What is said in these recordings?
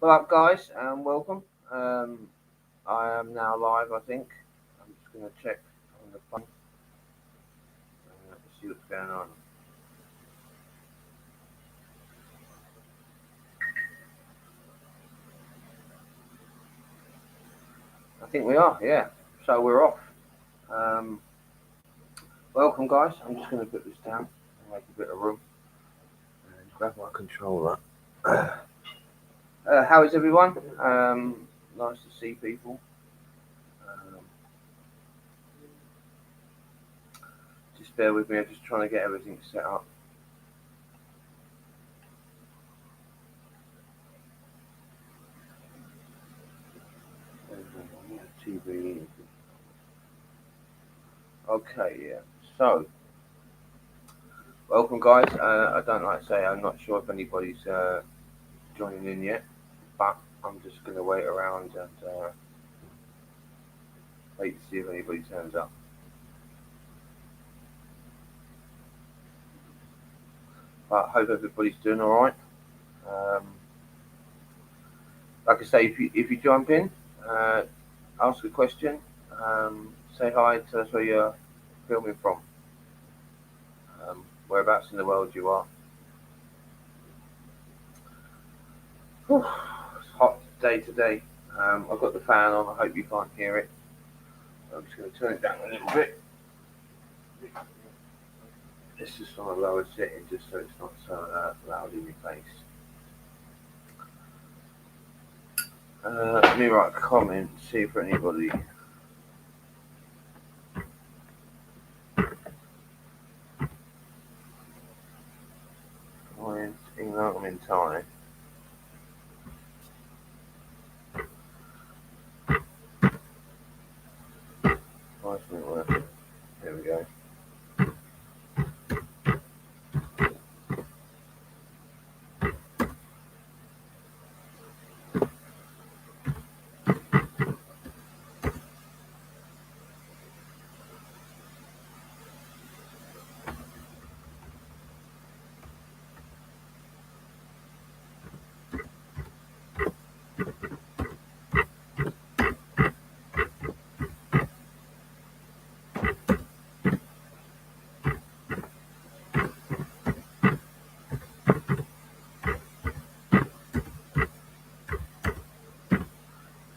Well, up, guys, and welcome. I am now live, I think. I'm just going to check on the phone to see what's going on. I think we are, yeah. So we're off. Um, Welcome, guys. I'm just going to put this down and make a bit of room and grab my controller. How is everyone? Nice to see people. Um, just bear with me. I'm just trying to get everything set up. TV. Okay, yeah. So, welcome, guys. I don't like to say I'm not sure if anybody's joining in yet, but I'm just going to wait around and wait to see if anybody turns up. But I hope everybody's doing all right. Um, like I say, if you jump in, uh, ask a question, say hi, tell us where you're filming from, whereabouts in the world you are. Whew, it's hot day today. I've got the fan on. I hope you can't hear it. I'm just going to turn it down a little bit. It's just on a lower setting, just so it's not so loud in your face. Let me write a comment, see if anybody. Even though I'm in Thai. Why isn't it working? There we go.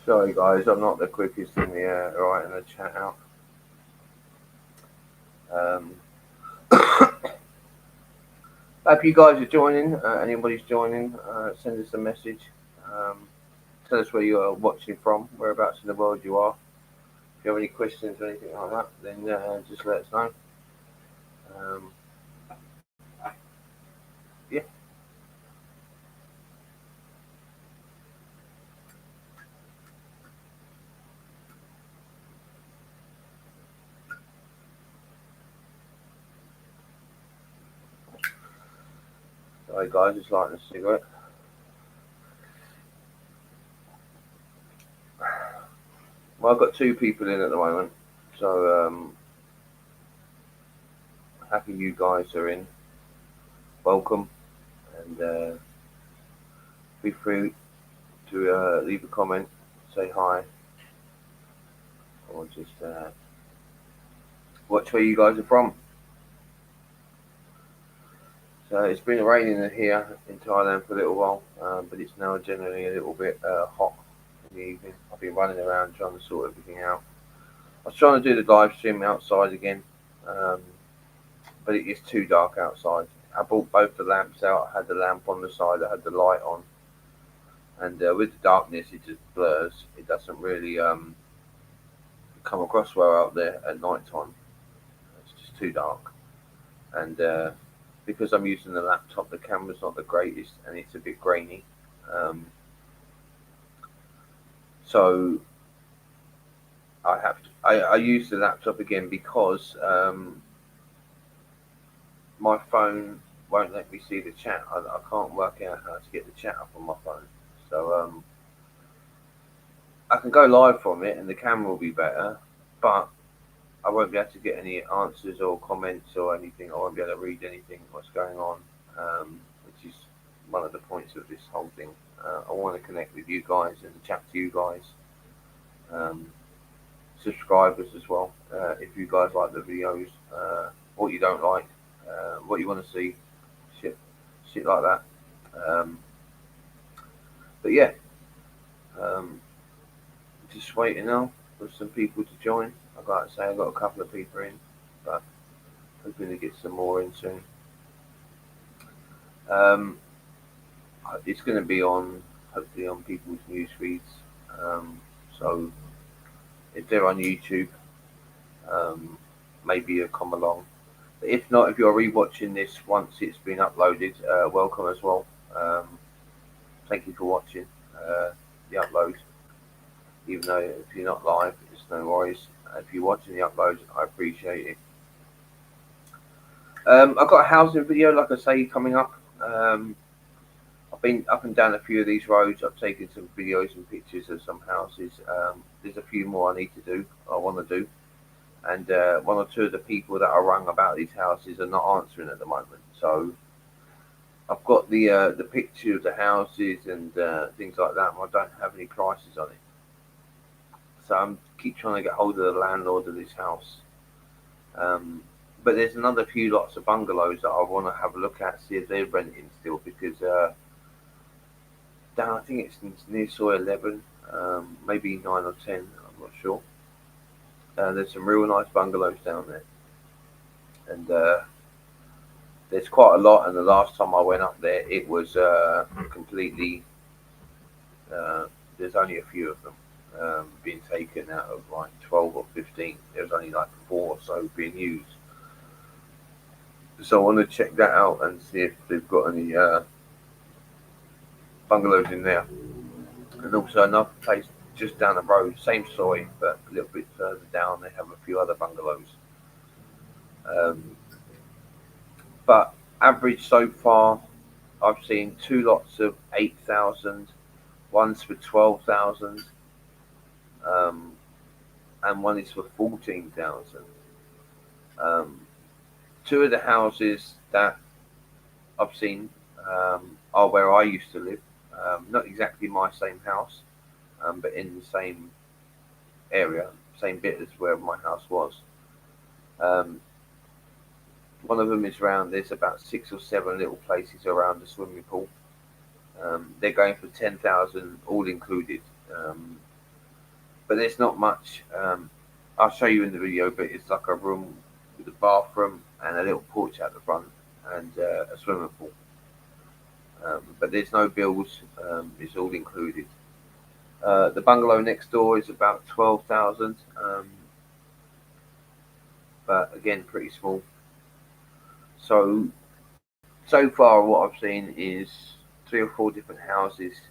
Sorry guys, I'm not the quickest in the writing the chat out. Hope you guys are joining. Anybody's joining, send us a message. Tell us where you are watching from, whereabouts in the world you are. If you have any questions or anything like that, then just let us know. Yeah. Sorry guys, just lighting a cigarette. Well, I've got two people in at the moment, so happy you guys are in. Welcome, and be free to leave a comment, say hi, or just watch where you guys are from. So it's been raining here in Thailand for a little while, but it's now generally a little bit hot in the evening. I've been running around trying to sort everything out. I was trying to do the live stream outside again, but it is too dark outside. I brought both the lamps out. I had the lamp on the side, I had the light on, and with the darkness it just blurs. It doesn't really come across well out there at night time. It's just too dark, and because I'm using the laptop, the camera's not the greatest, and it's a bit grainy. Um, so I use the laptop again because my phone won't let me see the chat. I can't work out how to get the chat up on my phone. So I can go live from it, and the camera will be better, but I won't be able to get any answers or comments or anything. I won't be able to read anything what's going on, which is one of the points of this whole thing. I want to connect with you guys and chat to you guys, um, subscribers as well. If you guys like the videos, what you don't like, what you want to see, shit, shit like that. Um, but yeah, um, just waiting now for some people to join. I've got to say, I've got a couple of people in, but hoping to get some more in soon. Um, it's going to be on, hopefully, on people's news feeds. So if they're on YouTube, um, maybe you'll come along. But if not, if you're rewatching this once it's been uploaded, welcome as well. Thank you for watching the upload. Even though if you're not live, it's no worries. If you're watching the upload, I appreciate it. I've got a housing video, like I say, coming up. I've been up and down a few of these roads. I've taken some videos and pictures of some houses. There's a few more I need to do, I want to do. And one or two of the people that I rang about these houses are not answering at the moment. So I've got the picture of the houses and things like that, but I don't have any prices on it. So I'm keep trying to get hold of the landlord of this house. But there's another few lots of bungalows that I want to have a look at, see if they're renting still, because down, I think it's near Soy 11, maybe 9 or 10, I'm not sure. There's some real nice bungalows down there, and there's quite a lot. And the last time I went up there, it was completely. There's only a few of them being taken out of like 12 or 15. There's only like 4 or so being used. So I want to check that out and see if they've got any bungalows in there. And also another place just down the road, same soy, but a little bit further down, they have a few other bungalows. But average so far, I've seen 2 lots of 8,000, one's for 12,000, and one is for 14,000. 2 of the houses that I've seen are where I used to live. Not exactly my same house, but in the same area, same bit as where my house was. One of them is around. There's about 6 or 7 little places around the swimming pool. They're going for 10,000, all included. But there's not much. I'll show you in the video, but it's like a room with a bathroom and a little porch at the front and a swimming pool. But there's no bills. It's all included. The bungalow next door is about 12,000, but again, pretty small. So far, what I've seen is 3 or 4 different houses,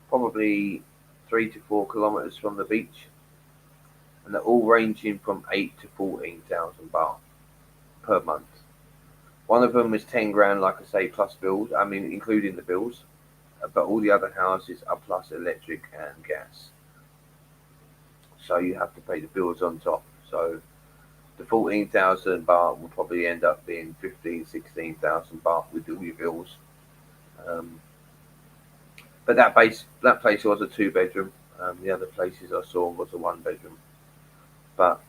probably 3 to 4 kilometers from the beach, and they're all ranging from 8 to 14,000 baht per month. One of them is 10 grand, like I say, plus bills. I mean, including the bills. But all the other houses are plus electric and gas. So you have to pay the bills on top. So the 14,000 baht will probably end up being 15, 16,000 baht with all your bills. But that place was a 2-bedroom. The other places I saw was a 1-bedroom. But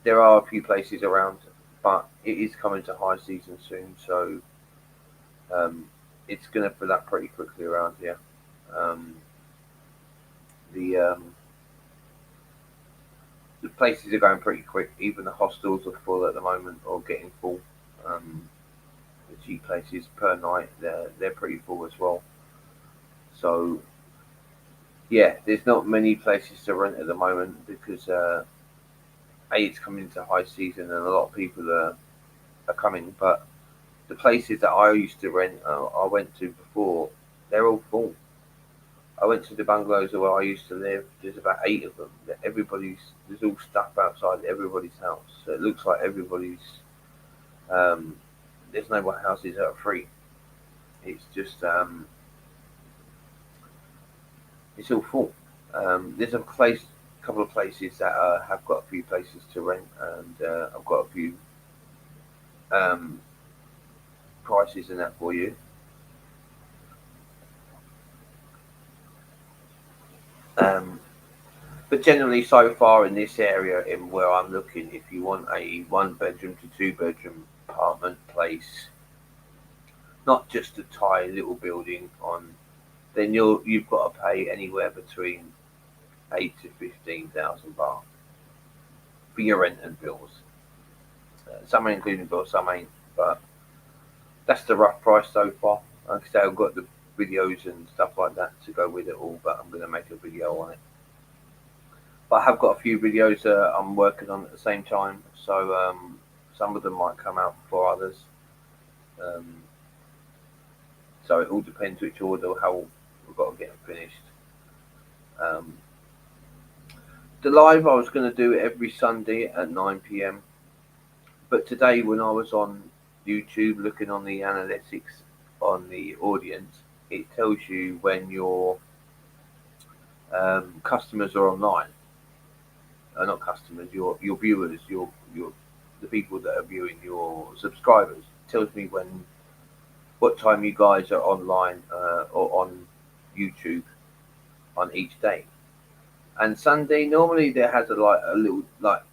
there are a few places around, but it is coming to high season soon, so it's going to fill up pretty quickly around here. The places are going pretty quick. Even the hostels are full at the moment, or getting full. The cheap places per night, they're pretty full as well. So yeah, there's not many places to rent at the moment because it's coming into high season and a lot of people are coming. But the places that I used to rent, I went to before, they're all full. I went to the bungalows where I used to live. There's about 8 of them. There's all stuff outside everybody's house. So it looks like everybody's. There's no more houses that are free. It's just it's all full. There's a couple of places that have got a few places to rent, and I've got a few prices and that for you. Um, but generally, so far in this area, in where I'm looking, if you want a 1 bedroom to 2 bedroom apartment place, not just a tiny little building on, then you've got to pay anywhere between 8 to 15,000 baht for your rent and bills. Some are including bills, some ain't, but that's the rough price so far. Like I say, I've got the videos and stuff like that to go with it all, but I'm going to make a video on it. But I have got a few videos I'm working on at the same time, so some of them might come out before others. Um, so it all depends which order, how we've got to get them finished. Um, the live I was going to do it every Sunday at 9 p.m. But today, when I was on YouTube looking on the analytics on the audience, it tells you when your customers are online. Not customers, your viewers, your the people that are viewing, your subscribers. It tells me what time you guys are online or on YouTube on each day. And Sunday normally there has a little like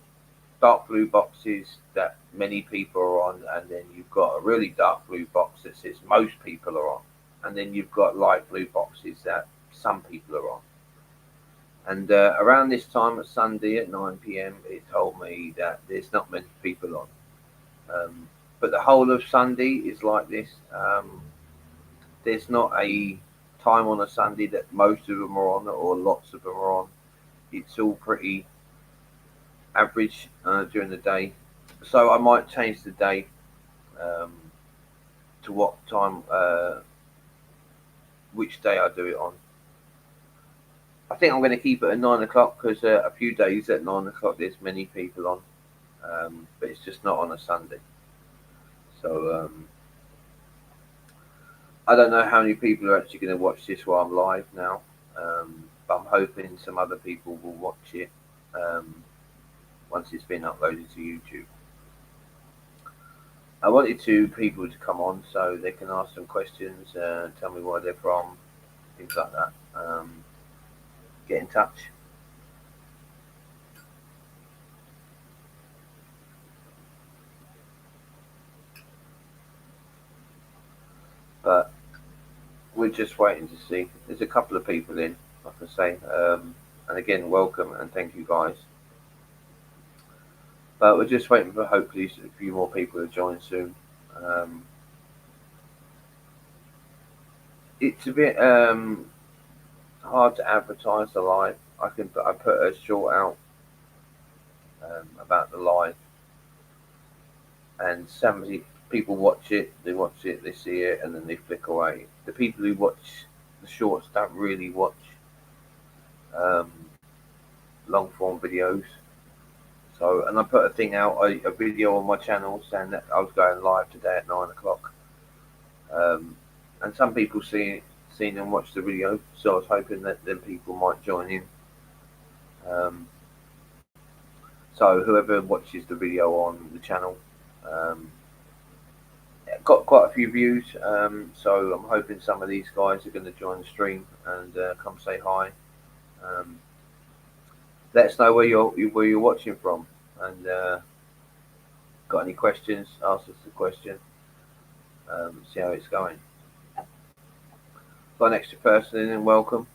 dark blue boxes that many people are on, and then you've got a really dark blue box that says most people are on, and then you've got light blue boxes that some people are on. And around this time at Sunday at 9 p.m., it told me that there's not many people on. But the whole of Sunday is like this. There's not a time on a Sunday that most of them are on or lots of them are on. It's all pretty average during the day. So I might change the day um, to what time, which day I do it on. I think I'm going to keep it at 9 o'clock because a few days at 9 o'clock there's many people on, but it's just not on a Sunday. So I don't know how many people are actually going to watch this while I'm live now, but I'm hoping some other people will watch it once it's been uploaded to YouTube. I wanted people to come on so they can ask some questions, tell me where they're from, things like that. Get in touch. But we're just waiting to see. There's a couple of people in, like I say. And again, welcome and thank you guys. But we're just waiting for hopefully a few more people to join soon. It's a bit hard to advertise the live. I put a short out about the live, and some people watch it, they see it, and then they flick away. The people who watch the shorts don't really watch um, long form videos. So, and I put a thing out, a video on my channel saying that I was going live today at 9 o'clock. And some people seen and watched the video, so I was hoping that then people might join in. So whoever watches the video on the channel, got quite a few views. So I'm hoping some of these guys are going to join the stream and come say hi. Let us know where you're watching from, and got any questions? Ask us the question. See how it's going. Got an extra person in, and welcome,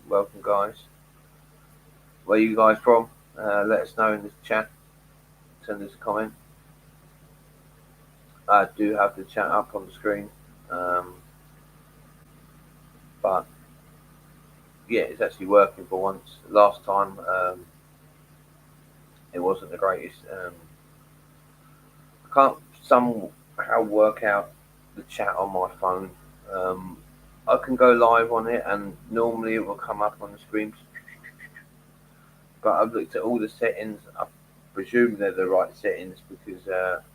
welcome guys. Where are you guys from? Let us know in the chat. Send us a comment. I do have the chat up on the screen, but yeah, it's actually working for once. Last time it wasn't the greatest. I can't somehow work out the chat on my phone. I can go live on it, and normally it will come up on the screen. But I've looked at all the settings. I presume they're the right settings because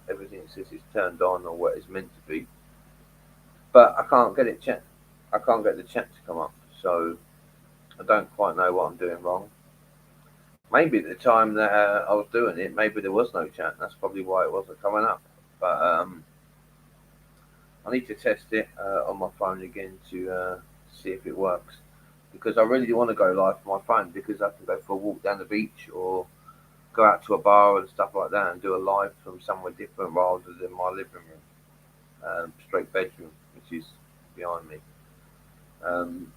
everything says it's turned on or what it's meant to be. But I can't get it chat. I can't get the chat to come up, so I don't quite know what I'm doing wrong. Maybe at the time that I was doing it, maybe there was no chat. That's probably why it wasn't coming up. But I need to test it on my phone again to see if it works. Because I really want to go live for my phone because I can go for a walk down the beach or go out to a bar and stuff like that and do a live from somewhere different rather than my living room, straight bedroom, which is behind me. Um,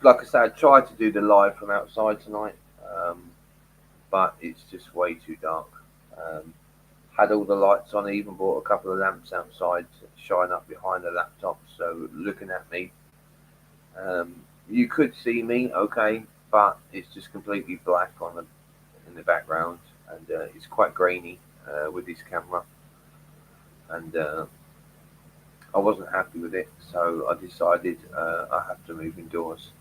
like I said, I tried to do the live from outside tonight, um, but it's just way too dark. Um, had all the lights on, even bought a couple of lamps outside to shine up behind the laptop, so looking at me, um, you could see me, okay, but it's just completely black on the in the background, and it's quite grainy with this camera, and I wasn't happy with it, so I decided I have to move indoors.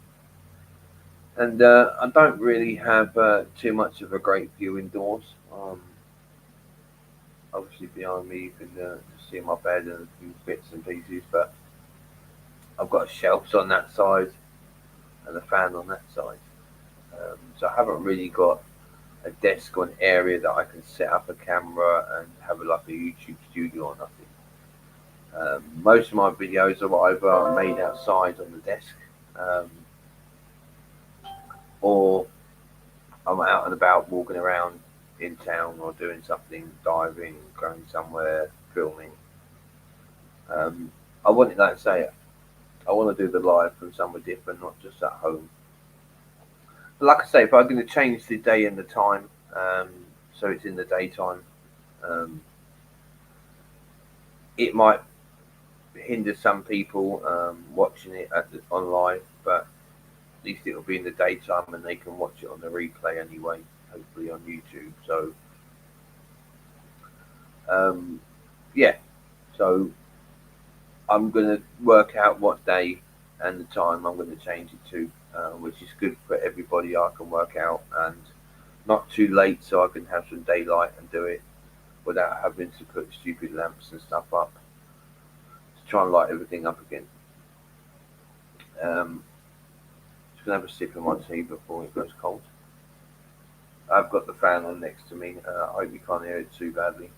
And I don't really have too much of a great view indoors. Obviously, behind me you can see my bed and a few bits and pieces, but I've got shelves on that side and a fan on that side. So I haven't really got a desk or an area that I can set up a camera and have like a YouTube studio or nothing. Most of my videos are either made outside on the desk, um, or I'm out and about walking around in town or doing something, diving, going somewhere, filming. Um, I want it like I say, I want to do the live from somewhere different, not just at home. But like I say, if I'm going to change the day and the time, so it's in the daytime, um, it might hinder some people watching it on live, but at least it'll be in the daytime and they can watch it on the replay anyway, hopefully on YouTube. So um, yeah, so I'm gonna work out what day and the time I'm gonna change it to, which is good for everybody. I can work out and not too late, so I can have some daylight and do it without having to put stupid lamps and stuff up to try and light everything up again. Um, just gonna have a sip of my tea before it goes cold. I've got the fan on next to me. I hope you can't hear it too badly.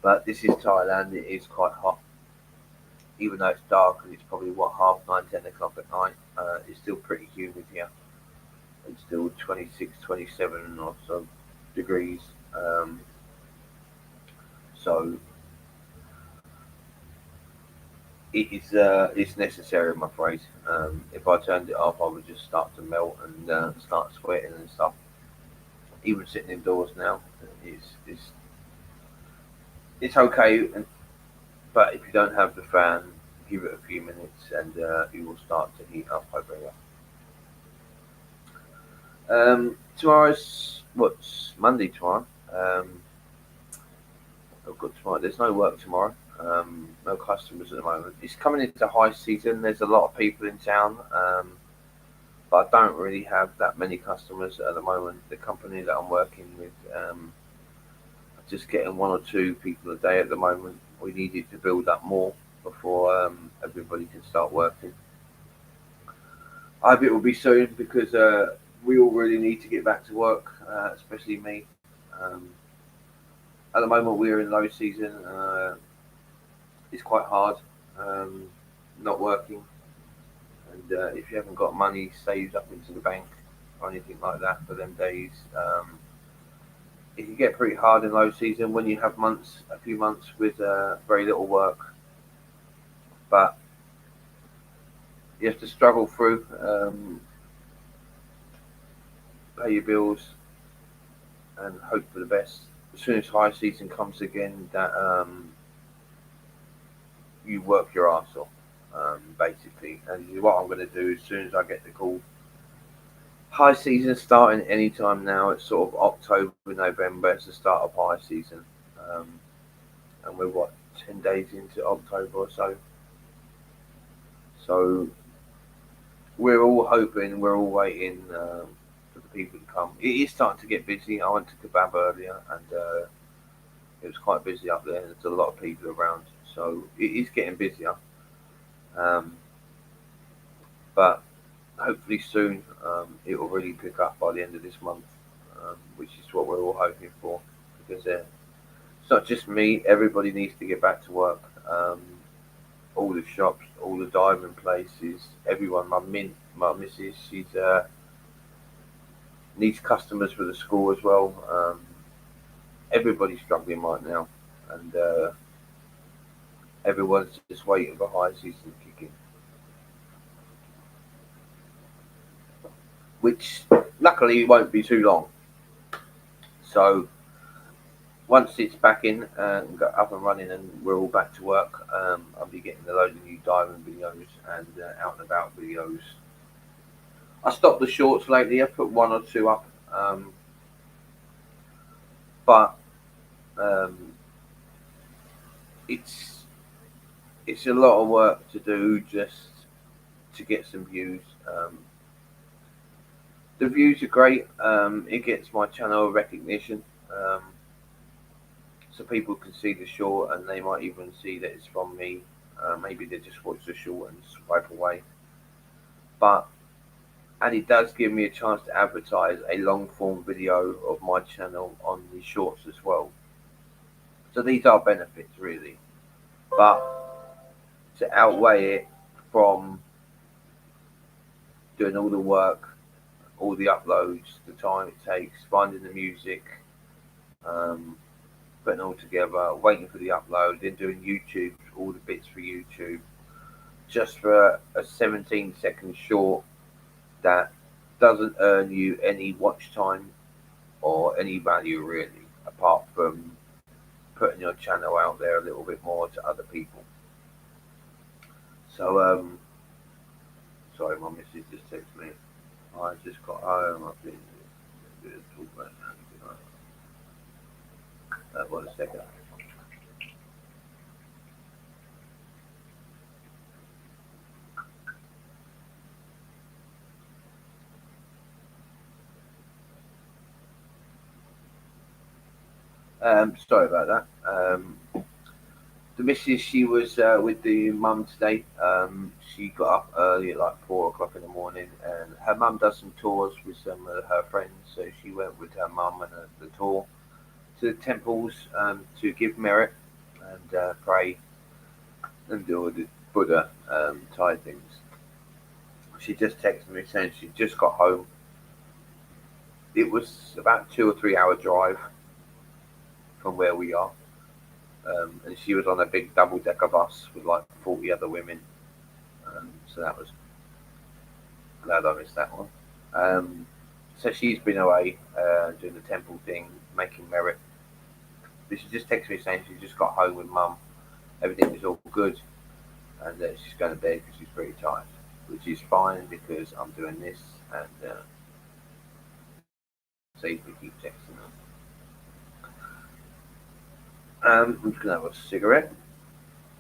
But this is Thailand. It is quite hot, even though it's dark and it's probably what half 9, 10 o'clock at night. It's still pretty humid here. It's still 26, 27 or so degrees. Um, so it's necessary, I'm afraid. If I turned it off, I would just start to melt and start sweating and stuff. Even sitting indoors now, it's okay. But if you don't have the fan, give it a few minutes and it will start to heat up over here. Tomorrow's what's Monday tomorrow. Um, I've got tomorrow. There's no work tomorrow. No customers at the moment. It's coming into high season. There's a lot of people in town, but I don't really have that many customers at the moment. The company that I'm working with, just getting one or two people a day at the moment. We needed to build up more before everybody can start working. I hope it will be soon because we all really need to get back to work, especially me. Um, at the moment, we're in low season. It's quite hard um, not working, and if you haven't got money saved up into the bank or anything like that for them days, it can get pretty hard in low season when you have a few months with very little work. But you have to struggle through, pay your bills, and hope for the best. As soon as high season comes again, that you work your arse off, basically. And what I'm going to do as soon as I get the call. High season starting anytime now. It's sort of October, November. It's the start of high season, um, and we're what 10 days into October or so. So we're all hoping, we're all waiting for the people to come. It is starting to get busy. I went to kebab earlier, and it was quite busy up there. There's a lot of people around, so it is getting busier. Um, but hopefully soon it will really pick up by the end of this month. which is what we're all hoping for. Because it's not just me; everybody needs to get back to work. All the shops, all the diving places, everyone. My missus, she's needs customers for the school as well. Everybody's struggling right now, and everyone's just waiting for high season to kick in, which luckily won't be too long. So once it's back in and got up and running and we're all back to work, I'll be getting a load of new diving videos and out and about videos. I stopped the shorts lately. I put one or two up, but um, it's it's a lot of work to do just to get some views. The views are great. It gets my channel recognition, so people can see the short and they might even see that it's from me. Maybe they just watch the short and swipe away. But and it does give me a chance to advertise a long form video of my channel on the shorts as well. So these are benefits really, but to outweigh it from doing all the work, all the uploads, the time it takes, finding the music, um, putting it all together, waiting for the upload, then doing YouTube, all the bits for YouTube, just for a 17-second short that doesn't earn you any watch time or any value really, apart from putting your channel out there a little bit more to other people. So, sorry, my missus just texted me. I just got home. I've been talking about that. One second. Sorry about that. The missus, she was with the mum today. She got up early at like 4 o'clock in the morning, and her mum does some tours with some of her friends. So she went with her mum and the tour to the temples to give merit and pray and do all the Buddha Thai things. She just texted me saying she just got home. It was about 2 or 3 hour drive from where we are. And she was on a big double decker bus with like 40 other women. So that was glad I missed that one. So she's been away doing the temple thing, making merit. But she just texted me saying she just got home with mum. Everything is all good, and she's going to bed because she's pretty tired, which is fine because I'm doing this and so we keep texting them. I'm just going to have a cigarette.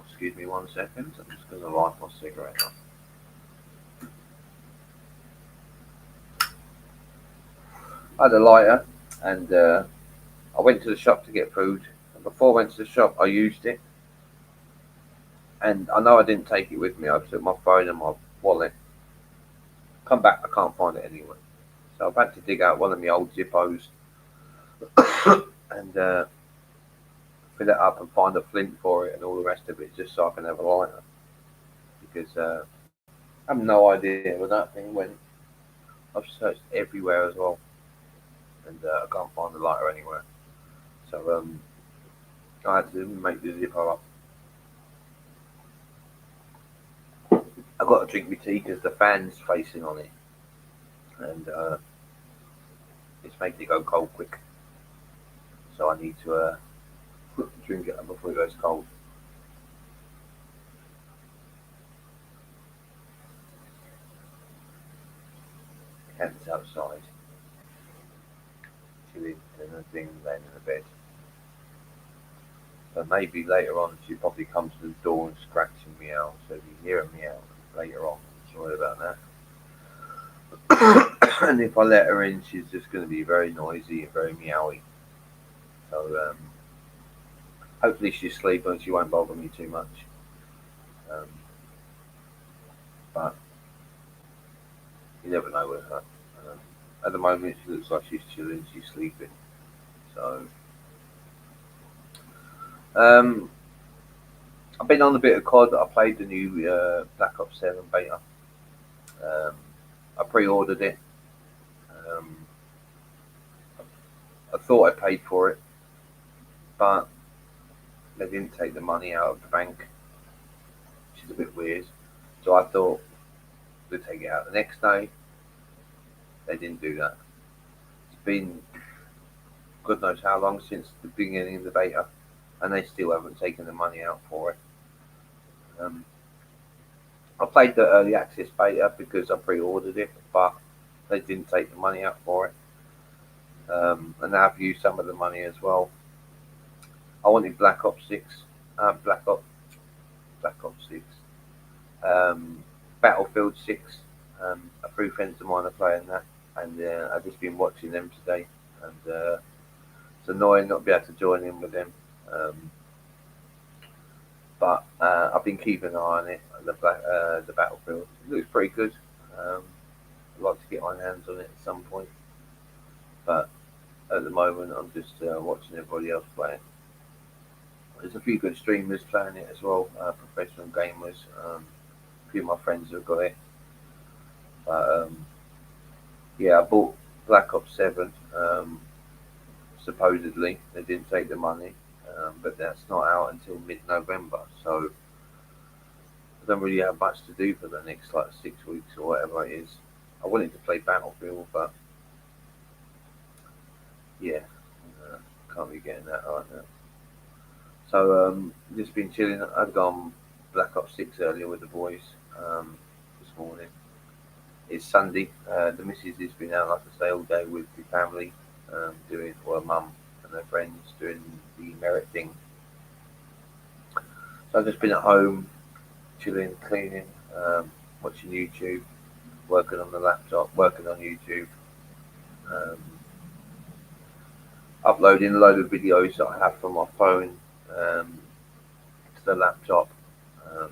Excuse me 1 second. I'm just going to light my cigarette up. I had a lighter and I went to the shop to get food. And before I went to the shop, I used it. And I know I didn't take it with me. I took my phone and my wallet. Come back, I can't find it anywhere. So I've had to dig out one of my old Zippos and fill it up and find a flint for it and all the rest of it just so I can have a lighter. Because I have no idea where that thing went. I've searched everywhere as well. And I can't find the lighter anywhere. So I had to make the Zippo up. I've got to drink my tea because the fan's facing on it. And it's making it go cold quick. So I need to drink it before it goes cold. Cat's outside. Chilling and a thing laying in the bed. So maybe later on she'll probably come to the door and scratch and meow. So if you hear a meow later on, sorry about that. And if I let her in, she's just going to be very noisy and very meowy. So hopefully she's asleep and she won't bother me too much. But you never know with her. at the moment it looks like she's chilling, she's sleeping. So um, I've been on a bit of COD. I played the new Black Ops 7 beta. Um, I pre-ordered it. Um, I thought I paid for it, but they didn't take the money out of the bank, which is a bit weird. So I thought they'd take it out the next day. They didn't do that. It's been God knows how long since the beginning of the beta, and they still haven't taken the money out for it. Um, I played the early access beta because I pre-ordered it, but they didn't take the money out for it, and I've used some of the money as well. I wanted Black Ops 6, Black Ops 6, um, Battlefield 6. A few friends of mine are playing that, and I've just been watching them today, and it's annoying not to be able to join in with them. Um, but I've been keeping an eye on it. The Battlefield it looks pretty good. Um, I'd like to get my hands on it at some point, but at the moment I'm just watching everybody else play it. There's a few good streamers playing it as well, professional gamers. A few of my friends have got it, but yeah, I bought Black Ops 7. Supposedly they didn't take the money, but that's not out until mid-November, so I don't really have much to do for the next like 6 weeks or whatever it is. I wanted to play Battlefield, but yeah, uh, can't be getting that right now. So just been chilling. I'd gone Black Ops 6 earlier with the boys this morning. It's Sunday. The missus has been out, like I say, all day with the family, doing, well, mum and her friends doing the merit thing. So I've just been at home, chilling, cleaning, watching YouTube, working on the laptop, working on YouTube, um, uploading a load of videos that I have from my phone to the laptop. Um,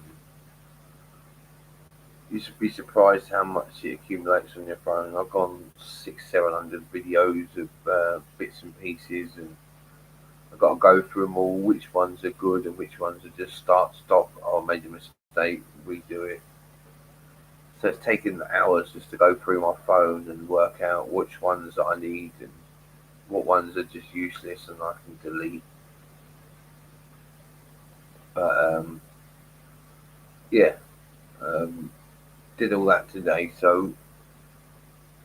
you should be surprised how much it accumulates on your phone. I've gone 600, 700 videos of bits and pieces, and I've got to go through them all. Which ones are good and which ones are just start, stop. Oh, I made a mistake, redo it. So it's taken hours just to go through my phone and work out which ones I need and what ones are just useless and I can delete. But yeah, um, did all that today. So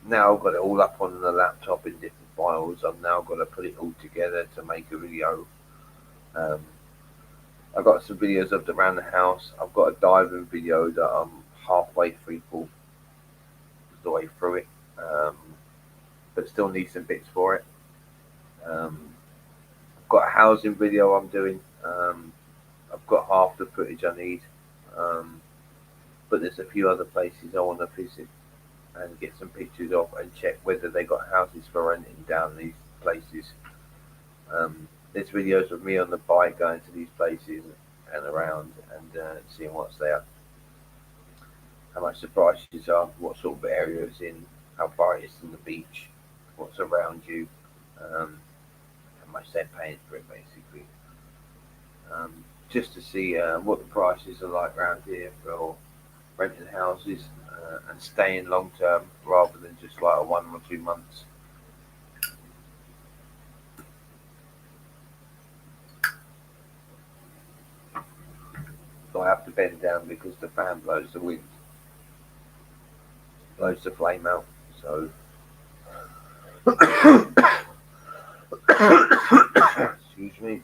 now I've got it all up on the laptop in different files. I've now got to put it all together to make a video. Um, I've got some videos of around the house. I've got a diving video that I'm halfway through the way through it, um, but still need some bits for it. Um, I've got a housing video I'm doing. I've got half the footage I need, um, but there's a few other places I want to visit and get some pictures of and check whether they got houses for renting down these places. There's videos of me on the bike going to these places and around and seeing what's there, how much the prices are, what sort of area it's in, how far it is from the beach, what's around you, how much they're paying for it basically. Just to see what the prices are like around here for renting houses and staying long term rather than just like a 1 or 2 months. So I have to bend down because the fan blows the wind, blows the flame out. So excuse me.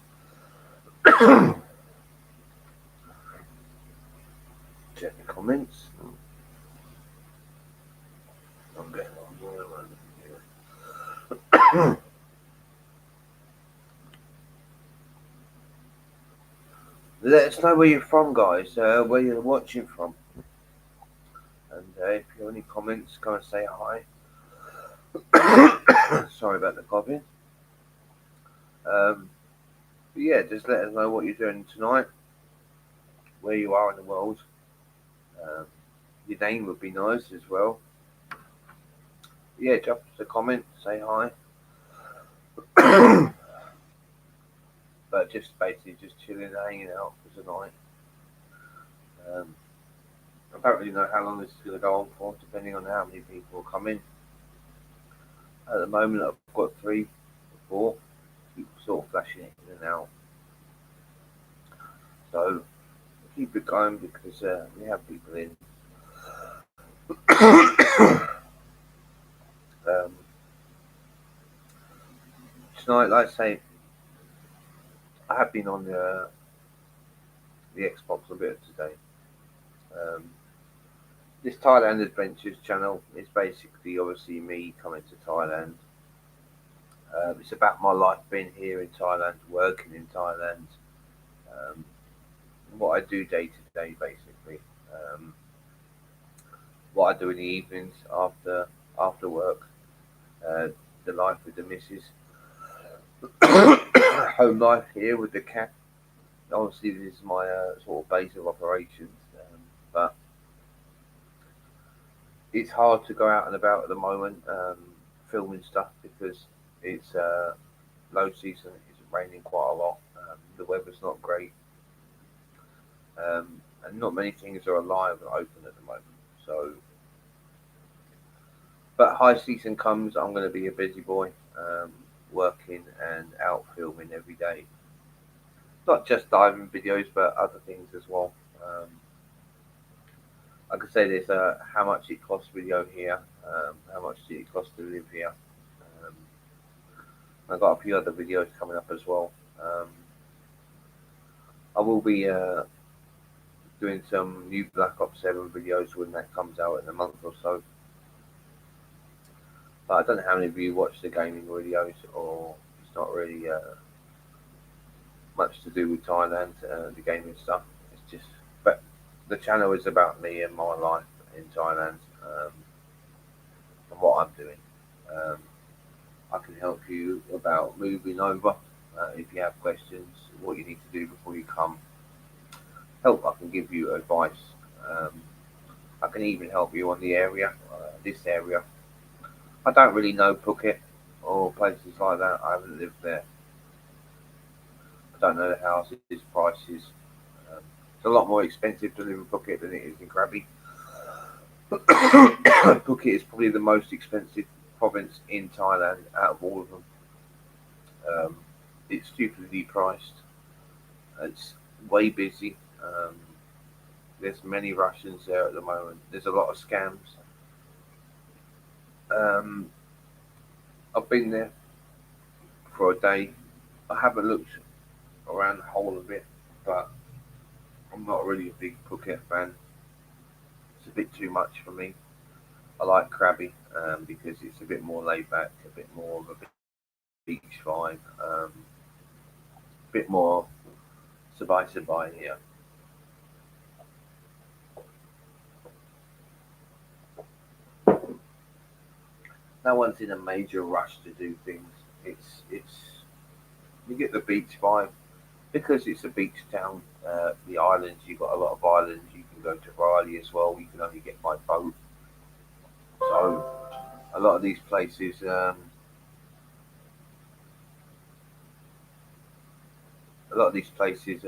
Check the comments. I'm getting on here. Let us know where you're from, guys. Where you're watching from, and if you have any comments, come and say hi. Sorry about the coughing. Um, but yeah, just let us know what you're doing tonight, where you are in the world. Um, your name would be nice as well. Yeah, drop us a comment, say hi. But just basically just chilling and hanging out for tonight. Um, I don't really know how long this is going to go on for, depending on how many people come in. At the moment, I've got 3 or 4 people sort of flashing it in and out. So keep it going because we have people in. um, Tonight, like I say, I have been on the Xbox a bit today. Um, this Thailand Adventures channel is basically obviously me coming to Thailand. It's about my life being here in Thailand, working in Thailand, um, what I do day to day, basically. Um, what I do in the evenings after work, uh, the life with the missus, home life here with the cat. Obviously, this is my sort of base of operations, but it's hard to go out and about at the moment, filming stuff because it's low season. It's raining quite a lot. The weather's not great, and not many things are alive and open at the moment. So, but high season comes, I'm going to be a busy boy, working and out filming every day. Not just diving videos, but other things as well. Um, I could say there's how much it costs video here, how much it costs to live here. Um, I've got a few other videos coming up as well. Um, I will be doing some new Black Ops 7 videos when that comes out in a month or so. But I don't know how many of you watch the gaming videos, or it's not really much to do with Thailand, the gaming stuff. It's just, but the channel is about me and my life in Thailand, and what I'm doing. Um, I can help you about moving over if you have questions, what you need to do before you come. Help, I can give you advice. Um, I can even help you on the area, this area. I don't really know Phuket or places like that. I haven't lived there. I don't know the houses, prices. It's a lot more expensive to live in Phuket than it is in Krabi. Phuket is probably the most expensive province in Thailand out of all of them. Um, it's stupidly priced. It's way busy. There's many Russians there at the moment. There's a lot of scams. Um, I've been there for a day. I haven't looked around the whole of it, but I'm not really a big Phuket fan. It's a bit too much for me. I like Krabi because it's a bit more laid back, a bit more of a beach vibe, a bit more sabai here. No one's in a major rush to do things. It's you get the beach vibe because it's a beach town. The islands, you've got a lot of islands. You can go to Bali as well. You can only get by boat. So a lot of these places, a lot of these places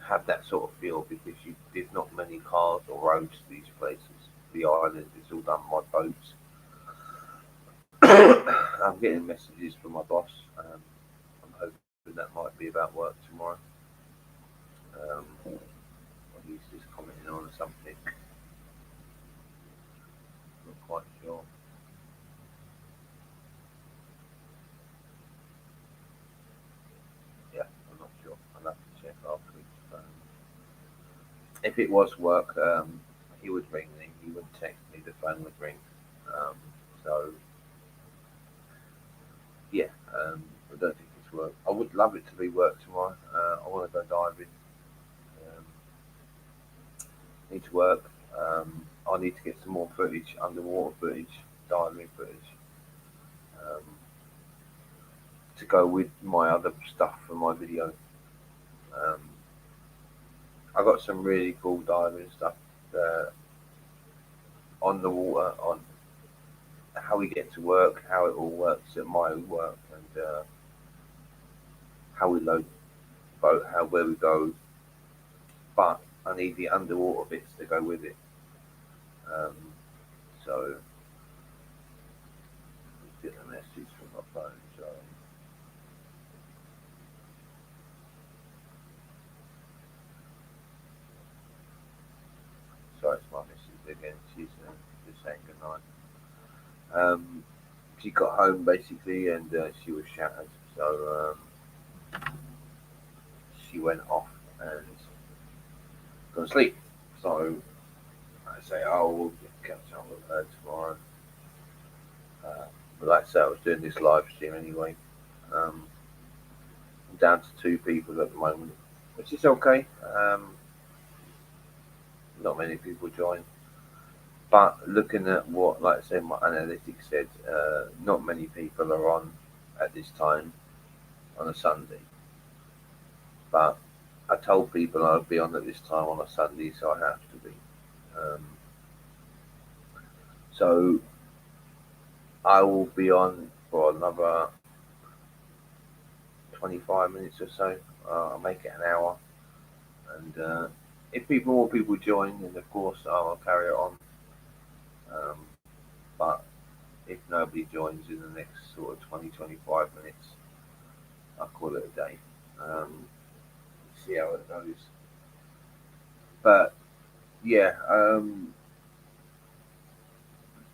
have that sort of feel because there's not many cars or roads to these places. The island is all done by boats. I'm getting messages from my boss. I'm hoping that might be about work tomorrow. Or he's just commenting on something. Not quite sure. Yeah, I'm not sure. I'll have to check afterwards. If it was work, he would ring me. He would text me. The phone would ring. Um, so yeah, I don't think it's work. I would love it to be work tomorrow. I want to go diving. Um, need to work. I need to get some more footage, underwater footage, diving footage, um, to go with my other stuff for my video. Um, I got some really cool diving stuff uh, on the water. On how we get to work, how it all works at my work, and how we load boat, how where we go. But I need the underwater bits to go with it. Um, so let's get a message from my phone. Sorry, it's my missus again. She's just saying goodnight. Um, she got home basically, and she was shattered. So she went off and gone to sleep. So I say, oh, we'll catch up with her tomorrow. Uh, but like I said, I was doing this live stream anyway. Um, I'm down to two people at the moment, which is okay. Not many people join. But looking at what, like I said, my analytics said, not many people are on at this time on a Sunday. But I told people I'd be on at this time on a Sunday, so I have to be. Um, so I will be on for another 25 minutes or so. I'll make it an hour. And if more people join, then of course I'll carry it on. Um, but if nobody joins in the next sort of 20-25 minutes, I'll call it a day. Um, see how it goes. But yeah,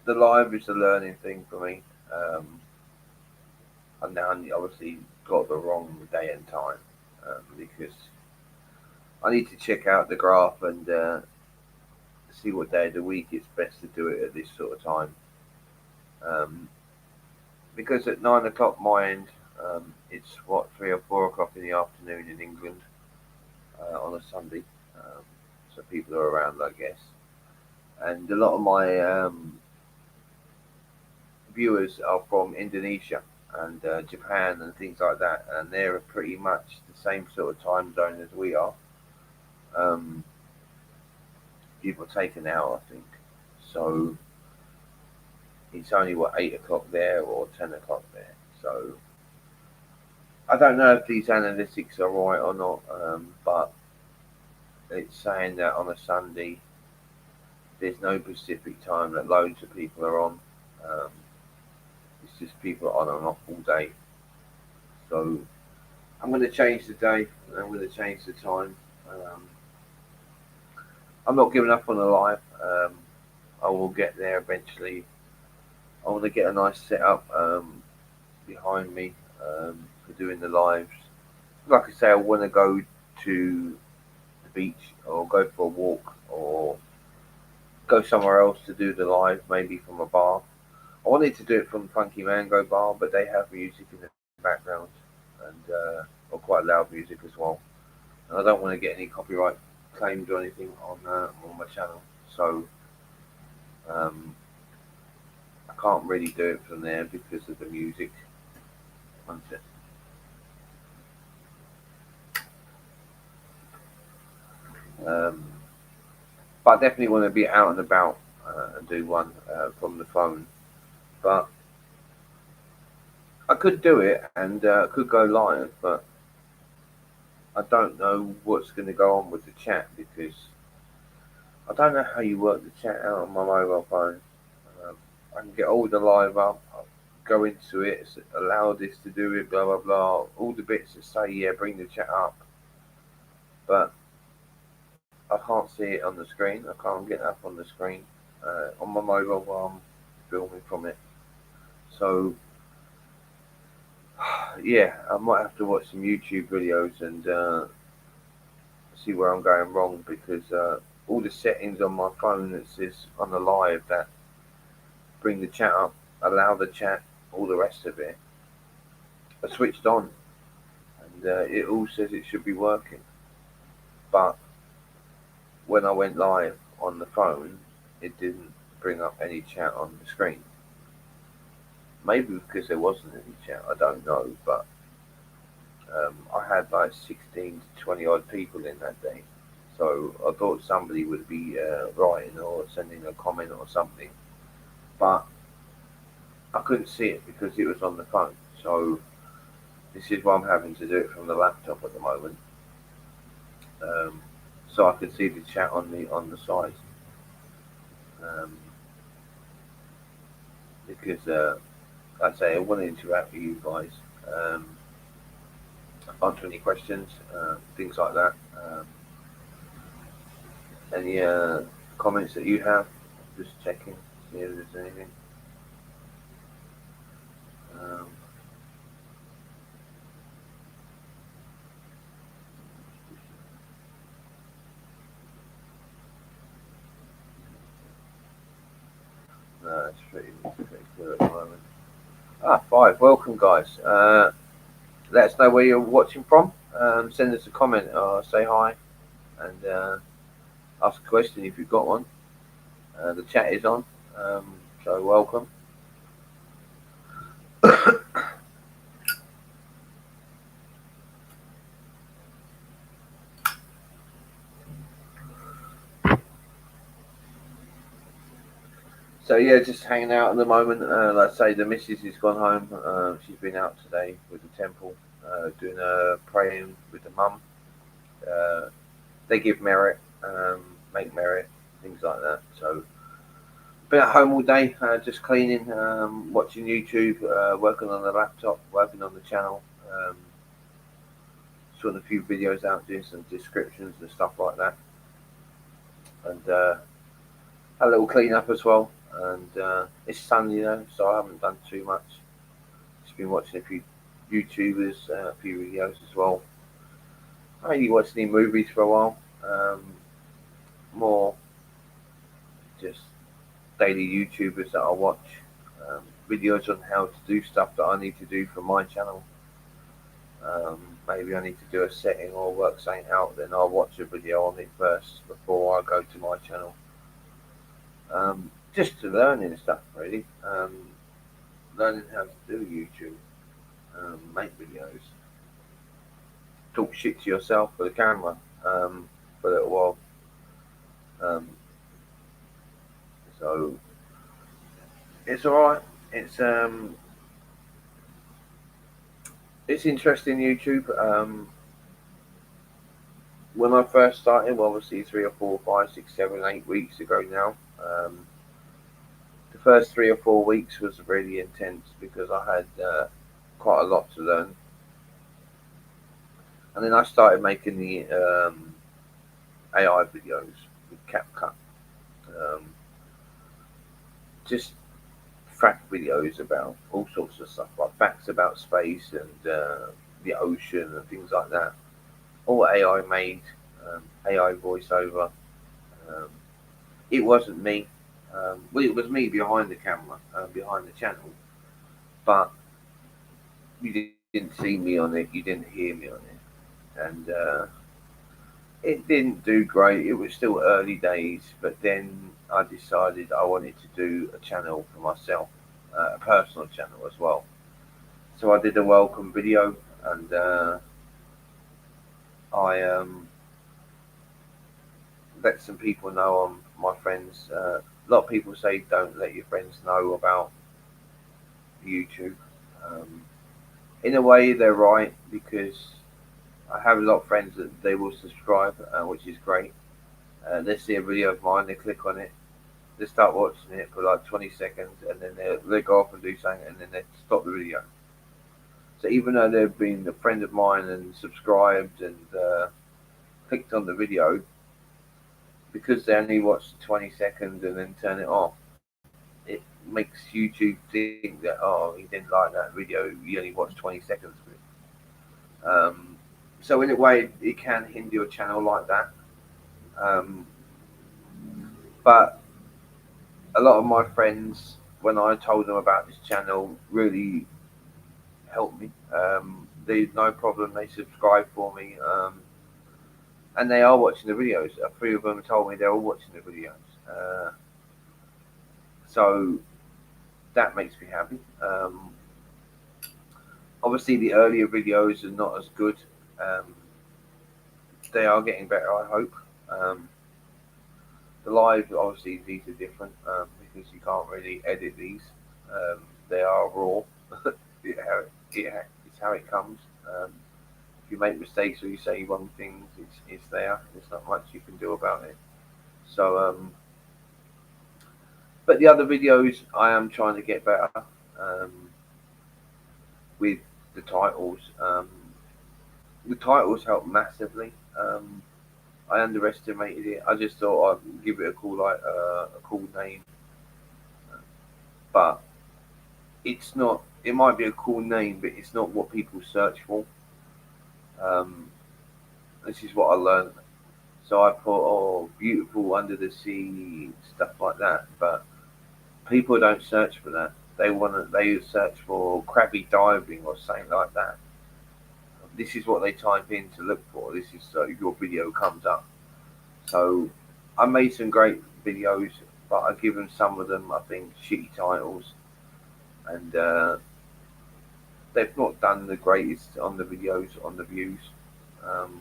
the live is a learning thing for me. I now obviously got the wrong day and time because I need to check out the graph and see what day of the week it's best to do it at this sort of time. Um, because at 9 o'clock my end, it's what 3 or 4 o'clock in the afternoon in England on a Sunday, um, so people are around, I guess. And a lot of my viewers are from Indonesia and Japan and things like that, and they're pretty much the same sort of time zone as we are. Um, Give or take an hour, I think. So it's only what 8 o'clock there or 10 o'clock there. So I don't know if these analytics are right or not, but it's saying that on a Sunday there's no Pacific time that loads of people are on. Um, it's just people on and off all day. So I'm going to change the day. I'm going to change the time. Um, I'm not giving up on the live. I will get there eventually. I want to get a nice setup behind me for doing the lives. Like I say, I want to go to the beach or go for a walk or go somewhere else to do the live, maybe from a bar. I wanted to do it from Funky Mango Bar, but they have music in the background and or quite loud music as well. And I don't want to get any copyright claimed or anything on my channel, so um, I can't really do it from there because of the music. One sec. Um, but I definitely want to be out and about and do one from the phone. But I could do it and could go live, but I don't know what's going to go on with the chat because I don't know how you work the chat out on my mobile phone. Um, I can get all the live up, go into it, allow this to do it, blah blah blah. All the bits that say yeah, bring the chat up, but I can't see it on the screen. I can't get it up on the screen on my mobile while I'm filming from it. So yeah, I might have to watch some YouTube videos and see where I'm going wrong because all the settings on my phone that says on the live that bring the chat up, allow the chat, all the rest of it are switched on, and it all says it should be working. But when I went live on the phone, it didn't bring up any chat on the screen. Maybe because there wasn't any chat, I don't know. But I had like 16 to 20 odd people in that day. So I thought somebody would be writing or sending a comment or something. But I couldn't see it because it was on the phone. So this is why I'm having to do it from the laptop at the moment. Um, so I could see the chat on the side. Um, because like I say, I want to interact with you guys, answer any questions, things like that. Any comments that you have, just checking, see if there's anything. Um, no, it's pretty clear at the moment. Ah, five. Welcome, guys. Let us know where you're watching from. Send us a comment or say hi and ask a question if you've got one. The chat is on, so welcome. So yeah, just hanging out at the moment. Like I say, the missus has gone home. She's been out today with the temple, doing a praying with the mum. Uh, they give merit, make merit, things like that. So been at home all day, just cleaning, watching YouTube, working on the laptop, working on the channel, sorting a few videos out, doing some descriptions and stuff like that, and a little clean up as well. And it's sunny, so I haven't done too much. Just been watching a few YouTubers, a few videos as well. I ain't really watched any movies for a while. More just daily YouTubers that I watch. Videos on how to do stuff that I need to do for my channel. Maybe I need to do a setting or work something out, then I'll watch a video on it first before I go to my channel. Just to learning stuff, really. Learning how to do YouTube, make videos, talk shit to yourself with a camera for a little while. Um, so it's alright. It's interesting YouTube. When I first started, well, obviously 3 or 4, 5, 6, 7, 8 weeks ago now. The first 3 or 4 weeks was really intense because I had quite a lot to learn, and then I started making the AI videos with CapCut, um, just fact videos about all sorts of stuff, like facts about space and the ocean and things like that. All AI made, AI voiceover. Um, it wasn't me. Well, it was me behind the camera, behind the channel, but you didn't see me on it, you didn't hear me on it, and it didn't do great. It was still early days, but then I decided I wanted to do a channel for myself, a personal channel as well. So I did a welcome video, and I let some people know on my friends. A lot of people say don't let your friends know about YouTube. Um, in a way, they're right because I have a lot of friends that they will subscribe, which is great. They see a video of mine, they click on it, they start watching it for like 20 seconds, and then they go off and do something, and then they stop the video. So even though they've been a friend of mine and subscribed and clicked on the video, because they only watch 20 seconds and then turn it off, it makes YouTube think that, oh, he didn't like that video, he only watched 20 seconds of it. So in a way, it can hinder your channel like that. Um, but a lot of my friends, when I told them about this channel, really helped me. They no problem. They subscribe for me, and they are watching the videos. Three of them told me they're all watching the videos. So that makes me happy. Obviously, the earlier videos are not as good. Um, they are getting better, I hope. Um, the live, obviously, these are different because you can't really edit these. Um, they are raw. It's how it comes. If you make mistakes or you say wrong things, it's there. There's not much you can do about it. So, but the other videos, I am trying to get better with the titles. The titles help massively. I underestimated it. I just thought I'd give it a cool name, but it's not. It might be a cool name, but it's not what people search for. Um, this is what I learned. So I put, oh, beautiful under the sea, stuff like that. But people don't search for that. They search for crabby diving or something like that. This is what they type in to look for. This is so your video comes up. So I made some great videos, but I've given some of them, I think, shitty titles, and they've not done the greatest on the videos, on the views. Um,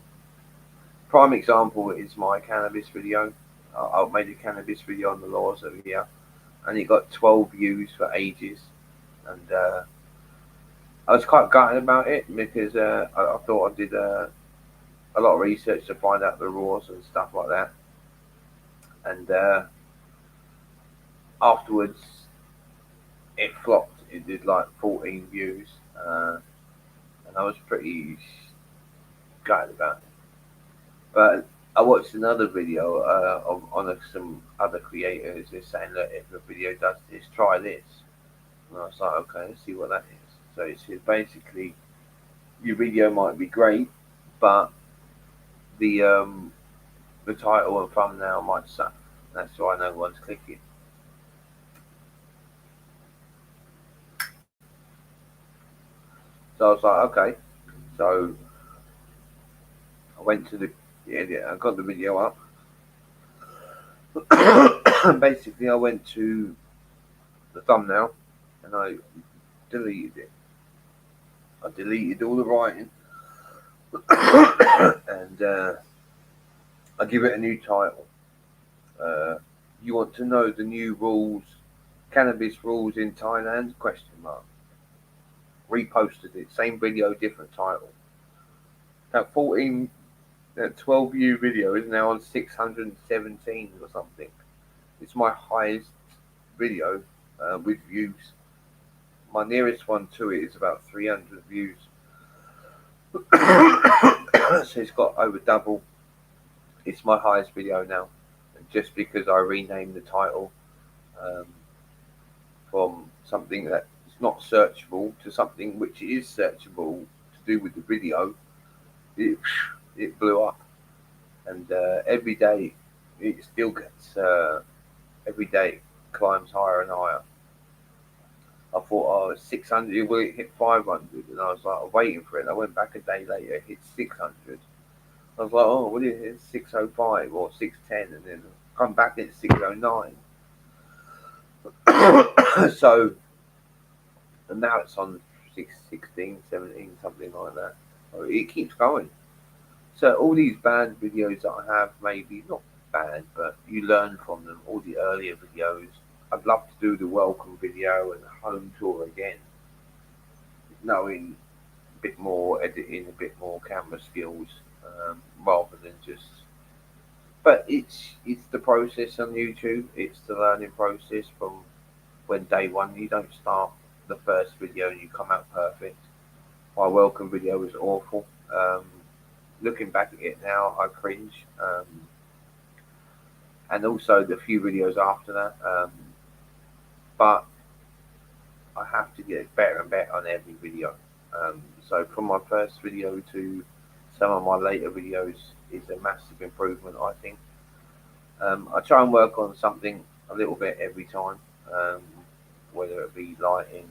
Prime example is my cannabis video. I made a cannabis video on the laws over here, and it got 12 views for ages, and I was quite gutted about it because I thought I did a lot of research to find out the laws and stuff like that, and afterwards it flopped. It did like 14 views, and I was pretty gutted about it. But I watched another video on some other creators. They're saying that if a video does this, try this. And I was like, okay, let's see what that is. So it's basically your video might be great, but the title and thumbnail might suck. That's why no one's clicking. So I was like, okay. So I went to the yeah, I got the video up. Basically, I went to the thumbnail and I deleted it. I deleted all the writing and I give it a new title. You want to know the new rules, cannabis rules in Thailand? Question mark. Reposted it, same video, different title. That 12 view video is now on 617 or something. It's my highest video with views. My nearest one to it is about 300 views. So it's got over double. It's my highest video now, just because I renamed the title um, from something that's not searchable to something which is searchable to do with the video. It blew up, and every day it still gets. Every day it climbs higher and higher. I thought, oh, 600, will it hit 500? And I was like, waiting for it. I went back a day later, it hit 600. I was like, oh, what is it? 605 or 610, and then come back at 609. So, and now it's on 616, 17, something like that. So it keeps going. So all these bad videos that I have, maybe not bad, but you learn from them. All the earlier videos. I'd love to do the welcome video and the home tour again, knowing a bit more editing, a bit more camera skills, rather than just. But it's the process on YouTube. It's the learning process from when day one. You don't start the first video and you come out perfect. My welcome video was awful. Looking back at it now, I cringe. And also the few videos after that. But I have to get better and better on every video. So from my first video to some of my later videos is a massive improvement, I think. I try and work on something a little bit every time, whether it be lighting,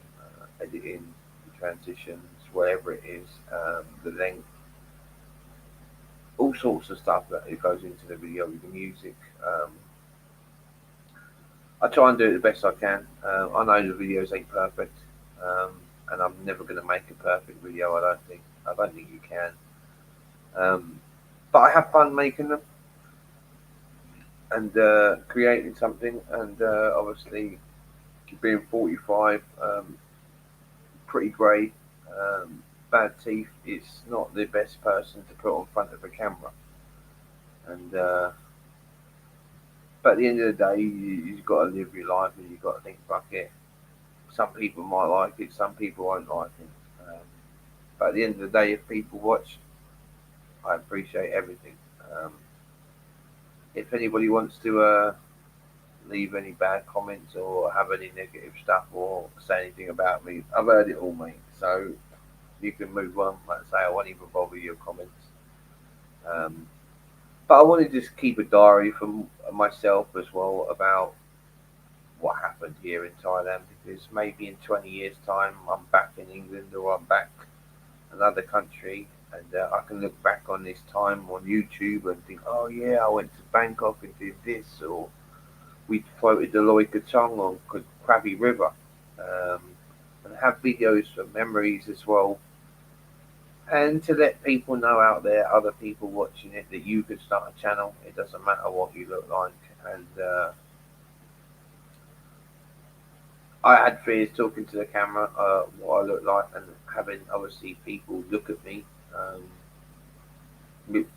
editing, transitions, whatever it is, the length, all sorts of stuff that it goes into the video with the music. I try and do it the best I can. I know the videos ain't perfect, and I'm never going to make a perfect video. I don't think. I don't think you can. But I have fun making them and creating something. And obviously, being 45, pretty grey, bad teeth. It's not the best person to put on front of a camera. And but at the end of the day, you've got to live your life, and you've got to think, fuck it. Some people might like it, some people won't like it. But at the end of the day, if people watch, I appreciate everything. Um, if anybody wants to leave any bad comments or have any negative stuff or say anything about me, I've heard it all, mate. So you can move on. Like I say, I won't even bother your comments. Um, but I want to just keep a diary for myself as well about what happened here in Thailand, because maybe in 20 years' time I'm back in England or I'm back another country, and I can look back on this time on YouTube and think, oh yeah, I went to Bangkok and did this, or we floated the Loy Katong on Krabi River, um, and have videos for memories as well, and to let people know out there, other people watching it, that you could start a channel. It doesn't matter what you look like, and I had fears talking to the camera, what I look like, and having obviously people look at me.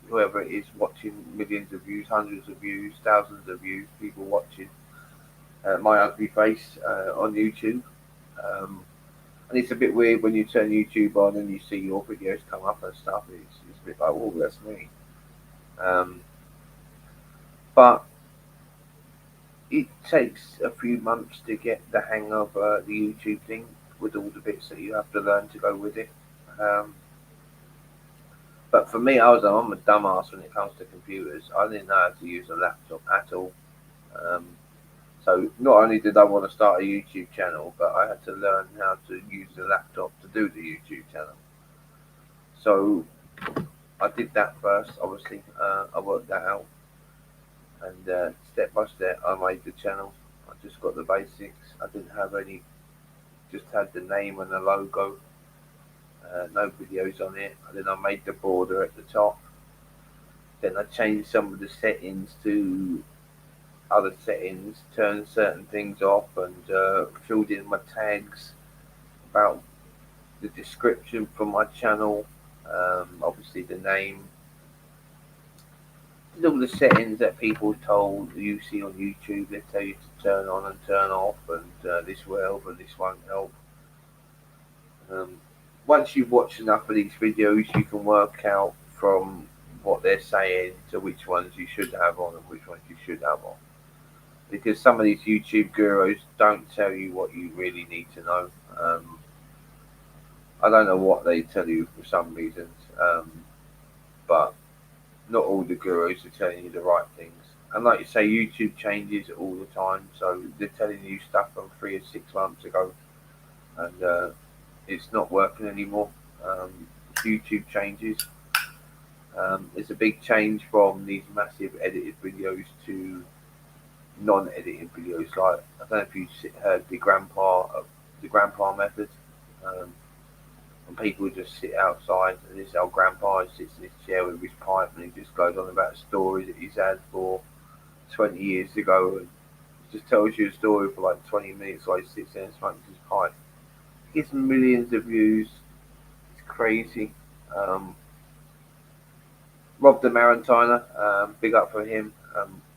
Whoever it is watching, millions of views, hundreds of views, thousands of views, people watching my ugly face on YouTube. Um, and it's a bit weird when you turn YouTube on and you see your videos come up and stuff. It's a bit like, oh, that's me. Um, but it takes a few months to get the hang of the YouTube thing, with all the bits that you have to learn to go with it. Um, but for me, I'm a dumbass when it comes to computers. I didn't know how to use a laptop at all. Um, so not only did I want to start a YouTube channel, but I had to learn how to use the laptop to do the YouTube channel. So I did that first. Obviously, I worked that out, and step by step, I made the channel. I just got the basics. I didn't have any. Just had the name and the logo. No videos on it. And then I made the border at the top. Then I changed some of the settings to other settings, turned certain things off, and filled in my tags about the description for my channel. Obviously, the name. Did all the settings that people told you see on YouTube. They tell you to turn on and turn off, and this will help and this won't help. Um, Once you've watched enough of these videos, you can work out from what they're saying to which ones you should have on and which ones you should have on. Because some of these YouTube gurus don't tell you what you really need to know. I don't know what they tell you for some reasons, but not all the gurus are telling you the right things. And like you say, YouTube changes all the time, so they're telling you stuff from 3 or 6 months ago, and it's not working anymore. YouTube changes. It's a big change from these massive edited videos to non-edited videos. Like, I don't know if you heard the grandpa method. Um, and people just sit outside, and this old grandpa sits in his chair with his pipe, and he just goes on about stories that he's had for 20 years ago, and just tells you a story for like 20 minutes while he sits there and smokes his pipe. He gets millions of views. It's crazy. Um, Rob the Marantiner, big up for him.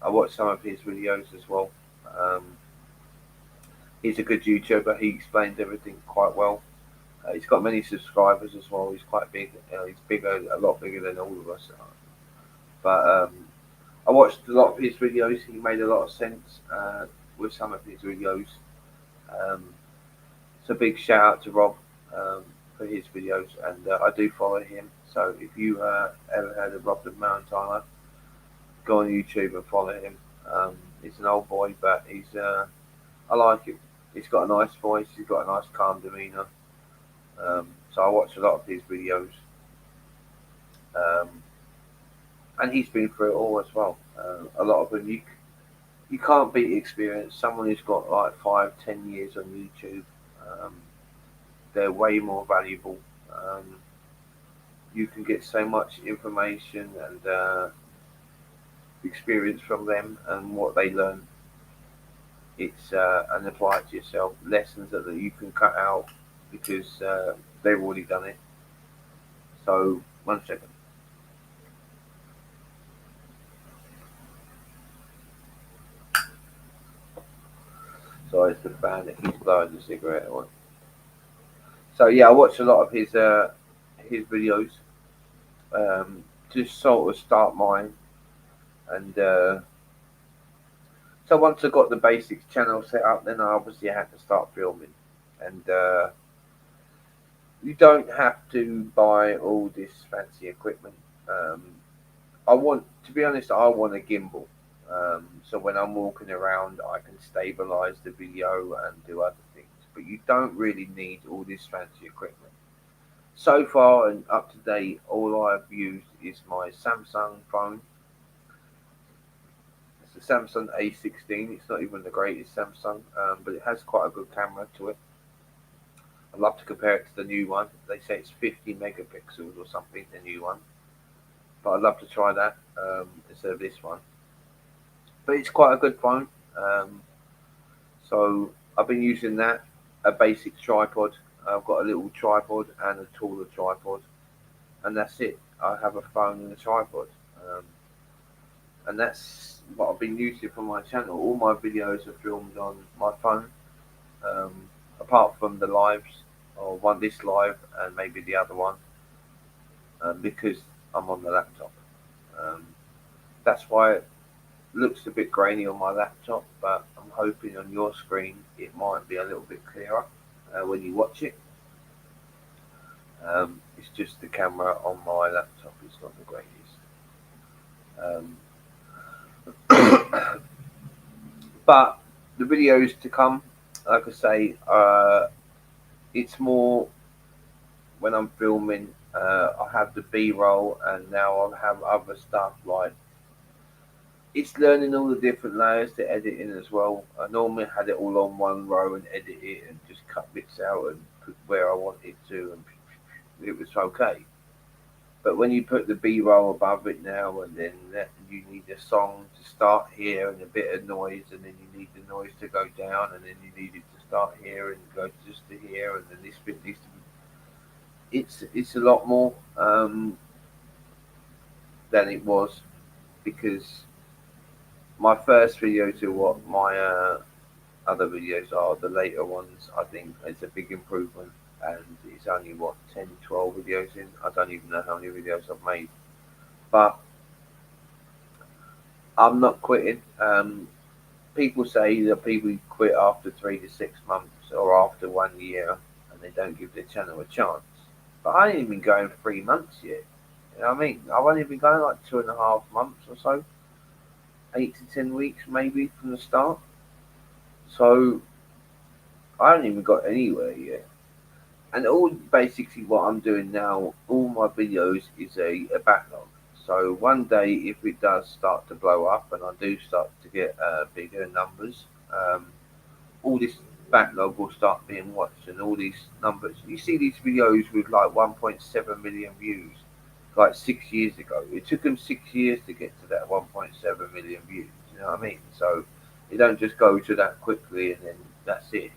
I watched some of his videos as well. Um, he's a good YouTuber. He explains everything quite well. He's got many subscribers as well. He's quite big. He's bigger, a lot bigger than all of us. But I watched a lot of his videos. He made a lot of sense with some of his videos. Um, so big shout out to Rob for his videos, and I do follow him. So if you ever heard of Rob the Mountainer, go on YouTube and follow him. He's an old boy, but I like him. He's got a nice voice. He's got a nice calm demeanour. So I watch a lot of his videos, um, and he's been through it all as well. A lot of them you can't beat experience. Someone who's got like 5, 10 years on YouTube, um, they're way more valuable. Um, you can get so much information and experience from them and what they learn. It's and apply it to yourself. Lessons that you can cut out. because they've already done it. So 1 second. Sorry, it's the fan that keeps blowing the cigarette on. So yeah, I watch a lot of his videos. Just sort of start mine, and so once I got the basics channel set up, then I obviously had to start filming, and you don't have to buy all this fancy equipment. Um, I want, to be honest, I want a gimbal. So when I'm walking around, I can stabilize the video and do other things. But you don't really need all this fancy equipment. So far and up to date, all I've used is my Samsung phone. It's a Samsung A16. It's not even the greatest Samsung, but it has quite a good camera to it. I'd love to compare it to the new one. They say it's 50 megapixels or something, the new one. But I'd love to try that instead of this one. But it's quite a good phone. So I've been using that, a basic tripod. I've got a little tripod and a taller tripod, and that's it. I have a phone and a tripod, um, and that's what I've been using for my channel. All my videos are filmed on my phone, um, apart from the lives, or one this live and maybe the other one, because I'm on the laptop. Um, that's why it looks a bit grainy on my laptop, but I'm hoping on your screen it might be a little bit clearer when you watch it. It's just the camera on my laptop is not the greatest. Um, but the videos to come, like I say, it's more when I'm filming. I have the B-roll, and now I have other stuff like it's learning all the different layers to edit in as well. I normally had it all on one row and edit it and just cut bits out and put where I want it to, and it was okay. But when you put the B roll above it now, and then you need a song to start here and a bit of noise, and then you need the noise to go down, and then you need it to start here and go just to here, and then this bit needs to be. It's a lot more than it was because my first video to what my other videos are, the later ones, I think it's a big improvement. And it's only what 10, 12 videos in. I don't even know how many videos I've made, but I'm not quitting. People say that people quit after 3 to 6 months or after 1 year, and they don't give their channel a chance. But I ain't even going 3 months yet. You know what I mean? I've only been going like 2.5 months or so, 8 to 10 weeks maybe from the start. So I haven't even got anywhere yet. And all basically what I'm doing now, all my videos is a backlog. So one day, if it does start to blow up and I do start to get bigger numbers, all this backlog will start being watched, and all these numbers. You see these videos with like 1.7 million views, like 6 years ago. It took them 6 years to get to that 1.7 million views. You know what I mean? So you don't just go to that quickly and then that's it.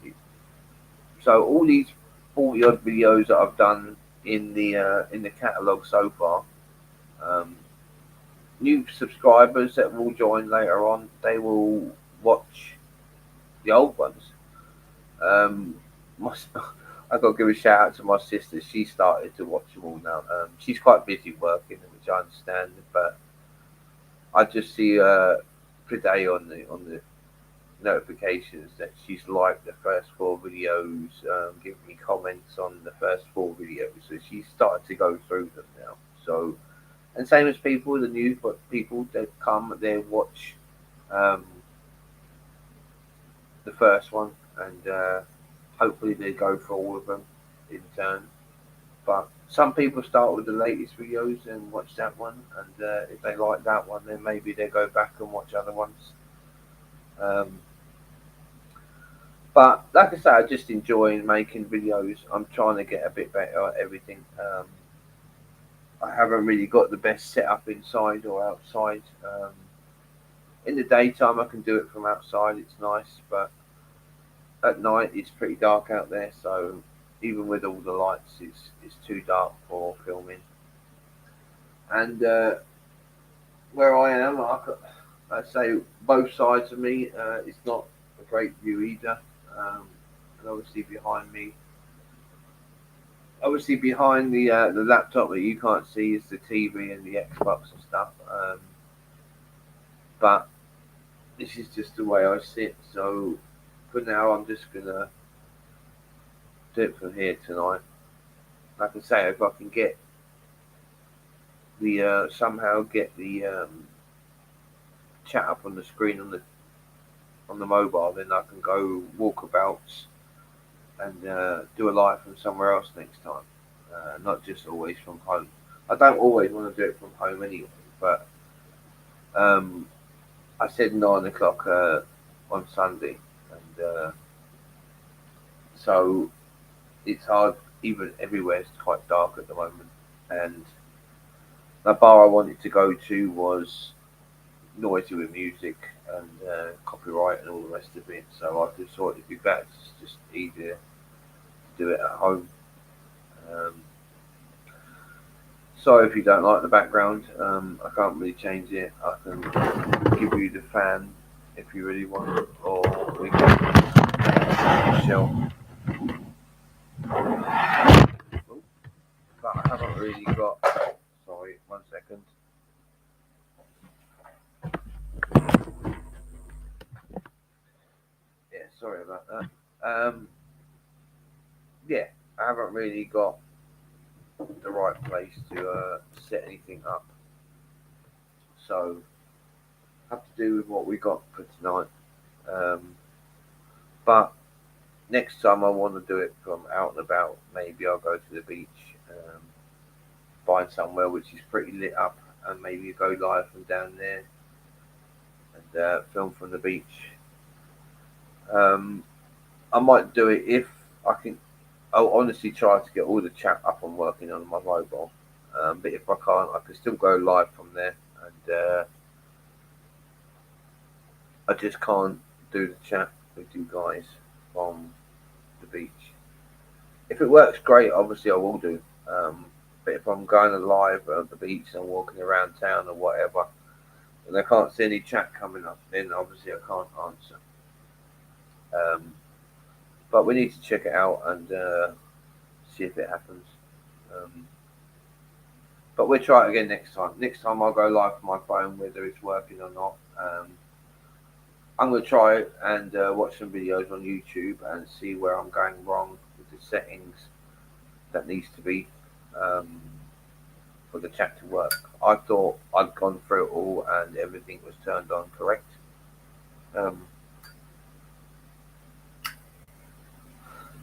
So all these 40 odd videos that I've done in the catalogue so far, um, new subscribers that will join later on, they will watch the old ones. Um, my, I got to give a shout out to my sister. She started to watch them all now. She's quite busy working, which I understand, but I just see per day on the notifications that she's liked the first 4 videos, giving me comments on the first 4 videos. So she's started to go through them now. So, and same as people, the new people that come, they watch um, the first one, and hopefully they go for all of them in turn. But some people start with the latest videos and watch that one, and if they like that one, then maybe they go back and watch other ones. Um, But like I say, I just enjoy making videos. I'm trying to get a bit better at everything. I haven't really got the best setup inside or outside. In the daytime, I can do it from outside. It's nice, but at night it's pretty dark out there, so even with all the lights, it's too dark for filming. And where I am, I say both sides of me, it's not a great view either. And obviously behind the laptop that you can't see is the TV and the Xbox and stuff. But this is just the way I sit. So for now, I'm just gonna do it from here tonight. Like I say, if I can get the somehow get the chat up on the screen on the mobile, then I can go walkabouts and do a live from somewhere else next time. Not just always from home. I don't always want to do it from home anyway, but um, I said 9 o'clock on Sunday, and so it's hard. Even everywhere is quite dark at the moment, and the bar I wanted to go to was noisy with music and copyright and all the rest of it. So I just thought it'd be better, just easier to do it at home. Um, Sorry if you don't like the background. I can't really change it. I can give you the fan if you really want, or we can shell. But I haven't really got. Sorry, 1 second. Yeah, sorry about that. Yeah, I haven't really got the right place to set anything up. So have to do with what we got for tonight. Um, but next time I want to do it from out and about. Maybe I'll go to the beach, find somewhere which is pretty lit up, and maybe go live from down there and film from the beach. Um, I might do it if I can. I'll honestly try to get all the chat up and working on my mobile. But if I can't, I can still go live from there. And I just can't do the chat with you guys from the beach. If it works great, obviously I will do. But if I'm going live at the beach and walking around town or whatever, and I can't see any chat coming up, then obviously I can't answer. But we need to check it out and see if it happens. Um, but we'll try it again next time. Next time I'll go live from my phone, whether it's working or not. I'm going to try it and watch some videos on YouTube and see where I'm going wrong with the settings that needs to be for the chat to work. I thought I'd gone through it all and everything was turned on correct.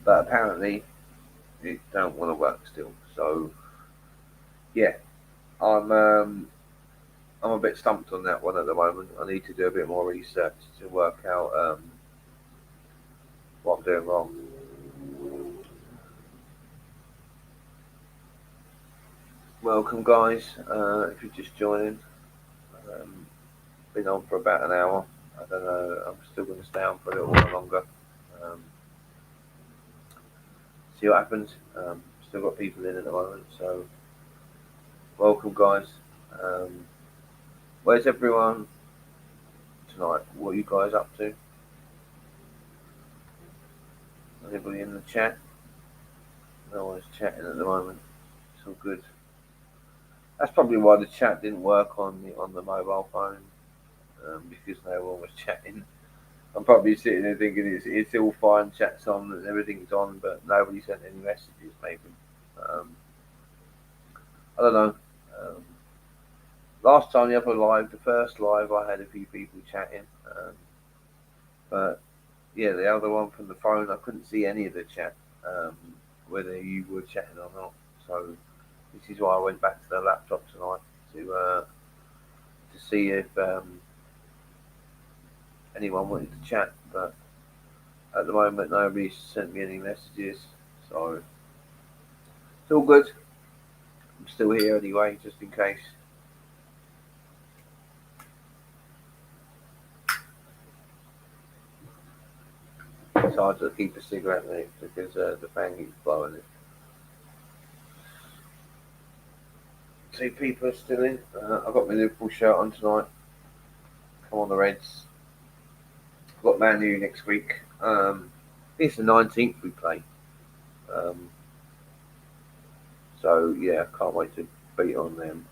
But apparently it don't want to work still. So yeah, I'm a bit stumped on that one at the moment. I need to do a bit more research to work out what I'm doing wrong. Welcome, guys. If you're just joining, been on for about an hour. I don't know. I'm still going to stay on for a little while longer. Um, See what happens. Still got people in at the moment, so welcome, guys. Um, where's everyone tonight? What are you guys up to? Anybody in the chat? No one's chatting at the moment. It's all good. That's probably why the chat didn't work on the mobile phone, because no one was chatting. I'm probably sitting there thinking it's all fine, chat's on and everything's on, but nobody sent any messages. Maybe I don't know. Um, Last time the other live, the first live, I had a few people chatting, but yeah, the other one from the phone, I couldn't see any of the chat, whether you were chatting or not. So this is why I went back to the laptop tonight to see if anyone wanted to chat. But at the moment, nobody sent me any messages, so it's all good. I'm still here anyway, just in case. So hard to keep a cigarette in it because the fan keeps blowing it. Two people are still in. I've got my Liverpool shirt on tonight. Come on the Reds. I've got Man U next week. I think it's the 19th we play. Um, so yeah, can't wait to beat on them.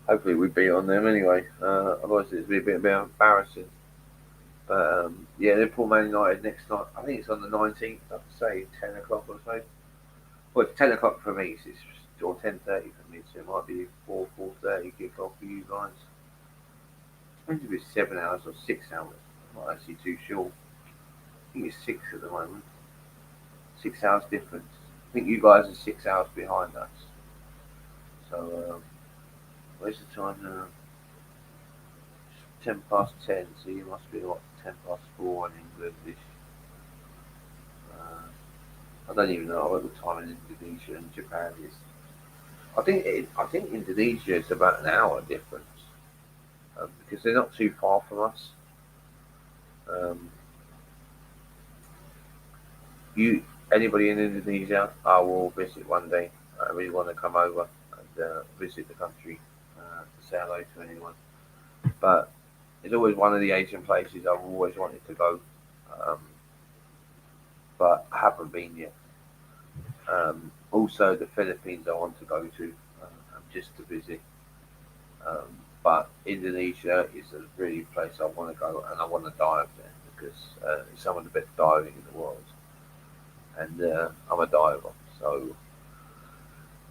Hopefully we beat on them anyway. Otherwise it'd be a bit embarrassing. But yeah, Liverpool Man United next night. I think it's on the 19th. I'd say 10 o'clock or so. Well, it's 10 o'clock for me, so it's or 10:30 for me, so it might be 4:30 kick off for you guys. Depends if it's 7 hours or 6 hours. I'm not actually too sure. I think it's six at the moment. 6 hours difference. I think you guys are 6 hours behind us. So where's the time now? 10 past 10. So you must be what 10 past 4 in English. I don't even know what the time in Indonesia and Japan is. I think Indonesia is about an hour difference because they're not too far from us. Um, you anybody in Indonesia, I will visit one day. I really want to come over and visit the country to say hello to anyone. But it's always one of the Asian places I've always wanted to go, um, but I haven't been yet. Also, the Philippines I want to go to just to visit. But Indonesia is a really place I want to go, and I want to dive there because it's some of the best diving in the world, and I'm a diver. So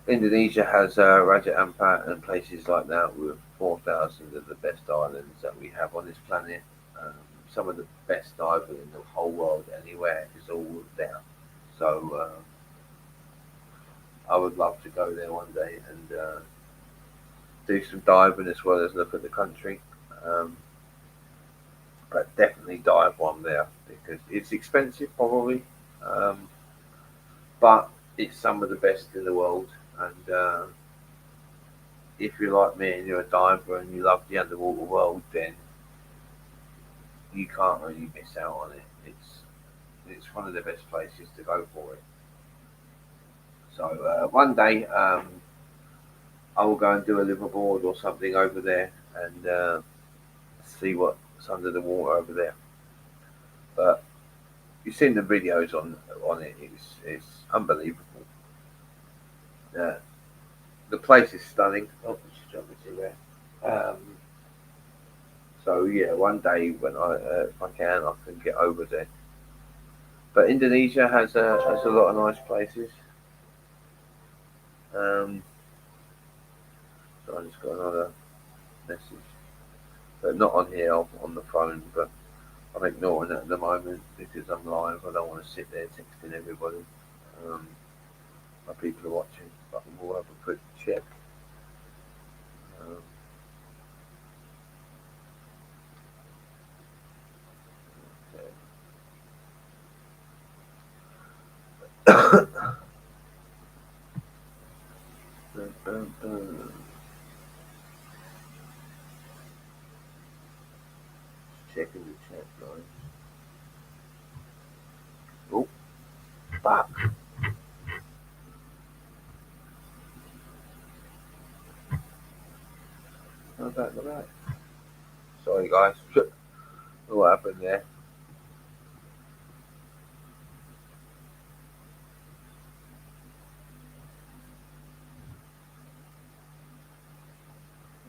Indonesia has Raja Ampat and places like that with 4,000 of the best islands that we have on this planet. Um, some of the best diving in the whole world, anywhere, is all there. So I would love to go there one day and do some diving as well as look at the country. Um, but definitely dive one there because it's expensive, probably, um, but it's some of the best in the world. And if you're like me and you're a diver and you love the underwater world, then you can't really miss out on it. It's one of the best places to go for it. So one day I will go and do a liverboard or something over there and see what's under the water over there. But you've seen the videos on it. It's unbelievable. Uh, the place is stunning. Oh, just jumping to there. Um, so yeah, one day when if I can get over there. But Indonesia has a lot of nice places. Um, so I just got another message, but not on here, on the phone. But I'm ignoring it at the moment because I'm live. I don't want to sit there texting everybody. Um, my people are watching, but we'll have a quick check. Um, okay. Dun, dun, dun. Checking the chat, guys. Oh, fuck. Go back, go back. Sorry, guys. What happened there?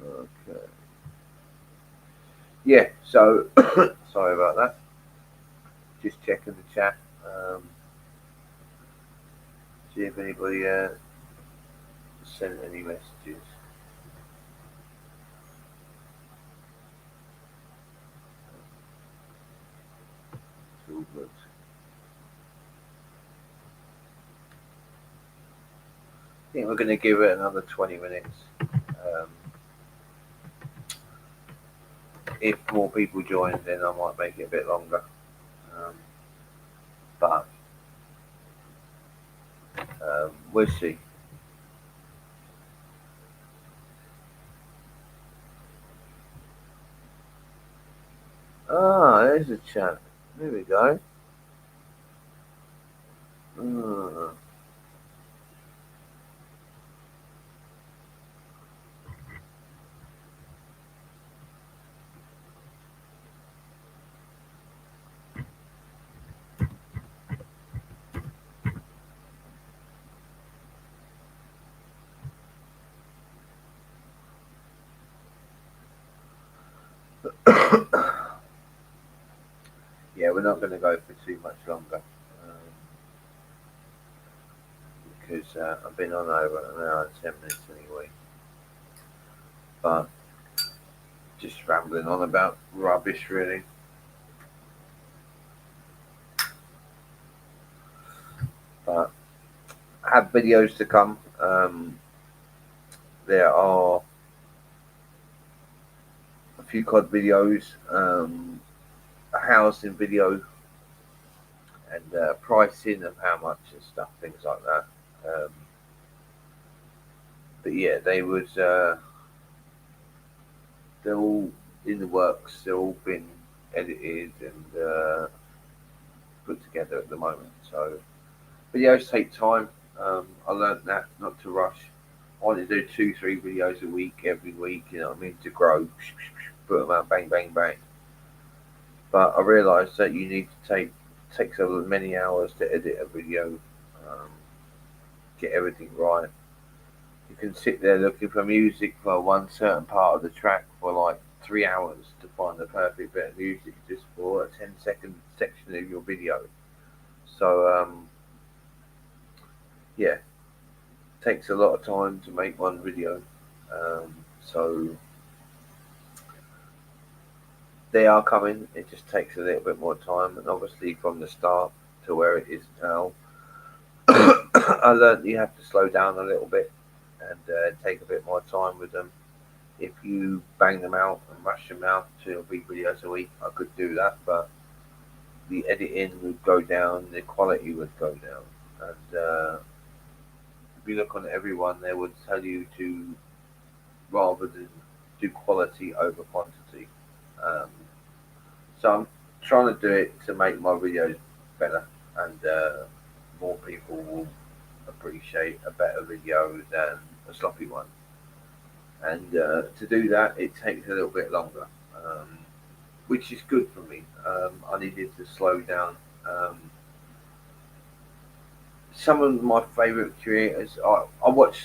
Okay. Yeah, so sorry about that. Just checking the chat. See if anybody sent any messages. It's all good. I think we're going to give it another 20 minutes. Um, if more people join, then I might make it a bit longer. Um, but we'll see. Ah, there's a chat. There we go. Uh, yeah, we're not going to go for too much longer because I've been on over an hour and 10 minutes anyway. But just rambling on about rubbish, really. But I have videos to come. There are a few COD videos, a housing video, and pricing of how much and stuff, things like that. Um, but yeah, they're all in the works. They're all been edited and put together at the moment. So videos take time. I learned that not to rush. I want to do two, three videos a week, every week. You know what I mean? To grow, put them out, bang, bang, bang. But I realised that you need to take so many hours to edit a video, um, get everything right. You can sit there looking for music for one certain part of the track for like 3 hours to find the perfect bit of music just for a 10-second section of your video. So yeah, takes a lot of time to make one video. So they are coming. It just takes a little bit more time, and obviously from the start to where it is now, I learned you have to slow down a little bit and take a bit more time with them. If you bang them out and rush them out 2 or 3 videos a week, I could do that, but the editing would go down, the quality would go down, and if you look on everyone, they would tell you to rather than do quality over quantity. Um, so I'm trying to do it to make my videos better, and more people will appreciate a better video than a sloppy one. And to do that, it takes a little bit longer, which is good for me. I needed to slow down. Some of my favourite creators, I watch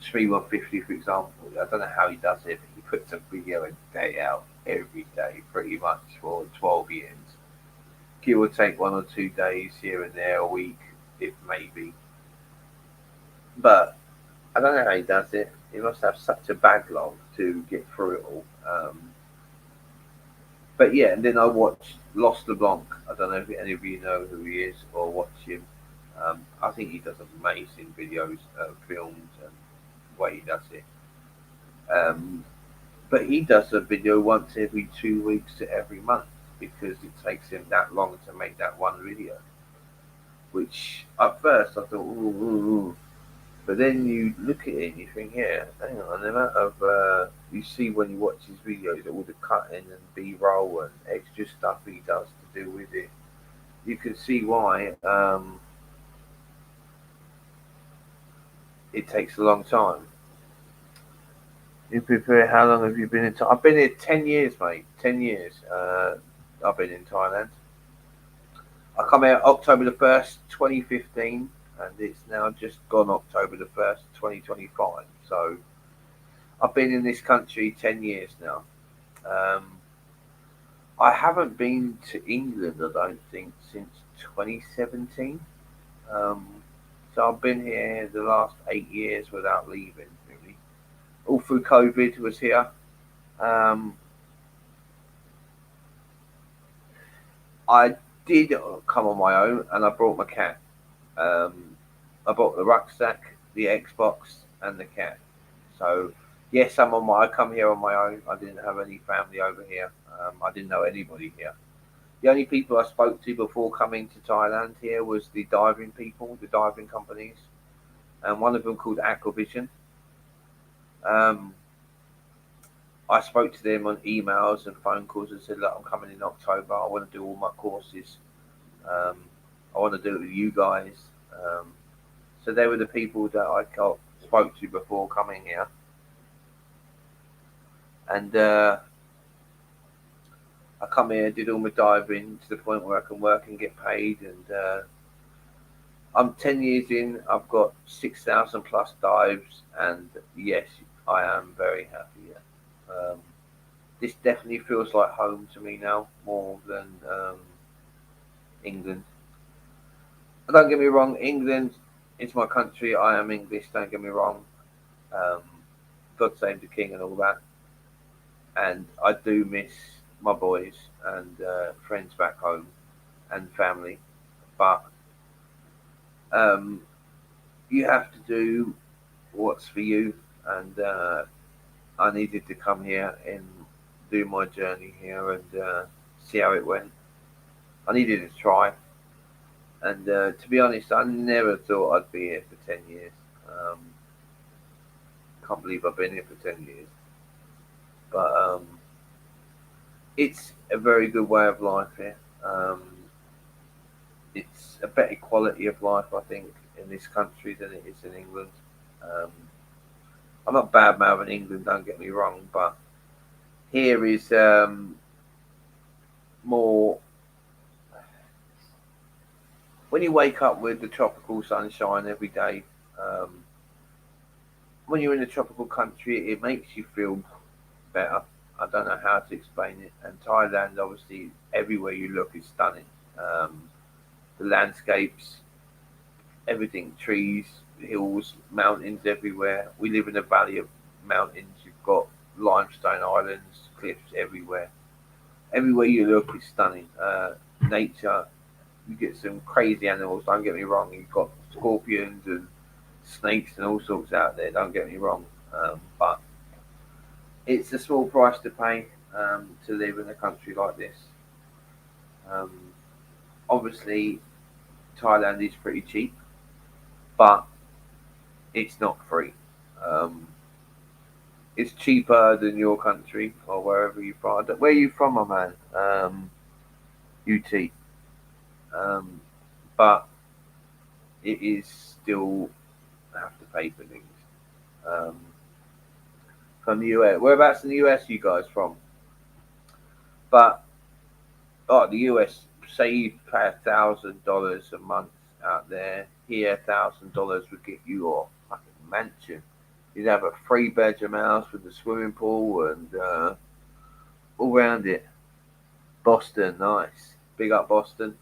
Three 150 for example. I don't know how he does it, but he puts a video a day out every day, pretty much for 12 years. Give or take 1 or 2 days here and there, a week, if maybe. But I don't know how he does it. He must have such a backlog to get through it all. But yeah, and then I watched Lost LeBlanc. I don't know if any of you know who he is or watch him. I think he does amazing videos, films, and the way he does it. Um, but he does a video once every 2 weeks to every month because it takes him that long to make that one video. Which at first I thought, ooh, ooh, ooh. But then you look at it and you think, yeah, hang on, the amount of you see when you watch his videos, all the cutting and B-roll and extra stuff he does to do with it, you can see why it takes a long time. You prepare. How long have you been in? I've been here 10 years, mate. 10 years. I've been in Thailand. I come out October 1st, 2015, and it's now just gone October 1st, 2025. So I've been in this country 10 years now. Um, I haven't been to England, I don't think, since 2017. Um, so I've been here the last 8 years without leaving, really. All through COVID was here. Um, I did come on my own, and I brought my cat. Um, I bought the rucksack, the Xbox, and the cat. So yes, I come here on my own. I didn't have any family over here. I didn't know anybody here. The only people I spoke to before coming to Thailand here was the diving people, the diving companies, and one of them called Aquavision. Um, I spoke to them on emails and phone calls and said, "Look, I'm coming in October. I want to do all my courses. Um, I want to do it with you guys. Um, so they were the people that spoke to before coming here, and I come here, did all my diving to the point where I can work and get paid, and I'm 10 years in. I've got 6,000 plus dives, and yes, I am very happy here. This definitely feels like home to me now, more than England. Don't get me wrong, England is my country. I am English. Don't get me wrong. Um, God save the king and all that. And I do miss my boys and friends back home and family. But um, you have to do what's for you. And I needed to come here and do my journey here and see how it went. I needed to try. And to be honest, I never thought I'd be here for 10 years. Um, can't believe I've been here for 10 years. But it's a very good way of life here. It's a better quality of life, I think, in this country than it is in England. Um, I'm not bad mouthing England, don't get me wrong, but here is more. When you wake up with the tropical sunshine every day, um, when you're in a tropical country, it makes you feel better. I don't know how to explain it. And Thailand, obviously, everywhere you look is stunning. Um, the landscapes, everything, trees, hills, mountains everywhere. We live in a valley of mountains. You've got limestone islands, cliffs everywhere. Everywhere you look is stunning. Nature, you get some crazy animals. Don't get me wrong. You've got scorpions and snakes and all sorts out there. Don't get me wrong. But it's a small price to pay to live in a country like this. Um, obviously, Thailand is pretty cheap, but it's not free. Um, it's cheaper than your country or wherever you're from. Where are you from, my man? UT. Um, but it is still have to pay for things. Um, from the US. Whereabouts in the US you guys from? But the US, say you pay $1,000 a month out there. Here, $1,000 would get you a fucking mansion. You'd have a three-bedroom house with a swimming pool and all round it. Boston, nice. Big up Boston.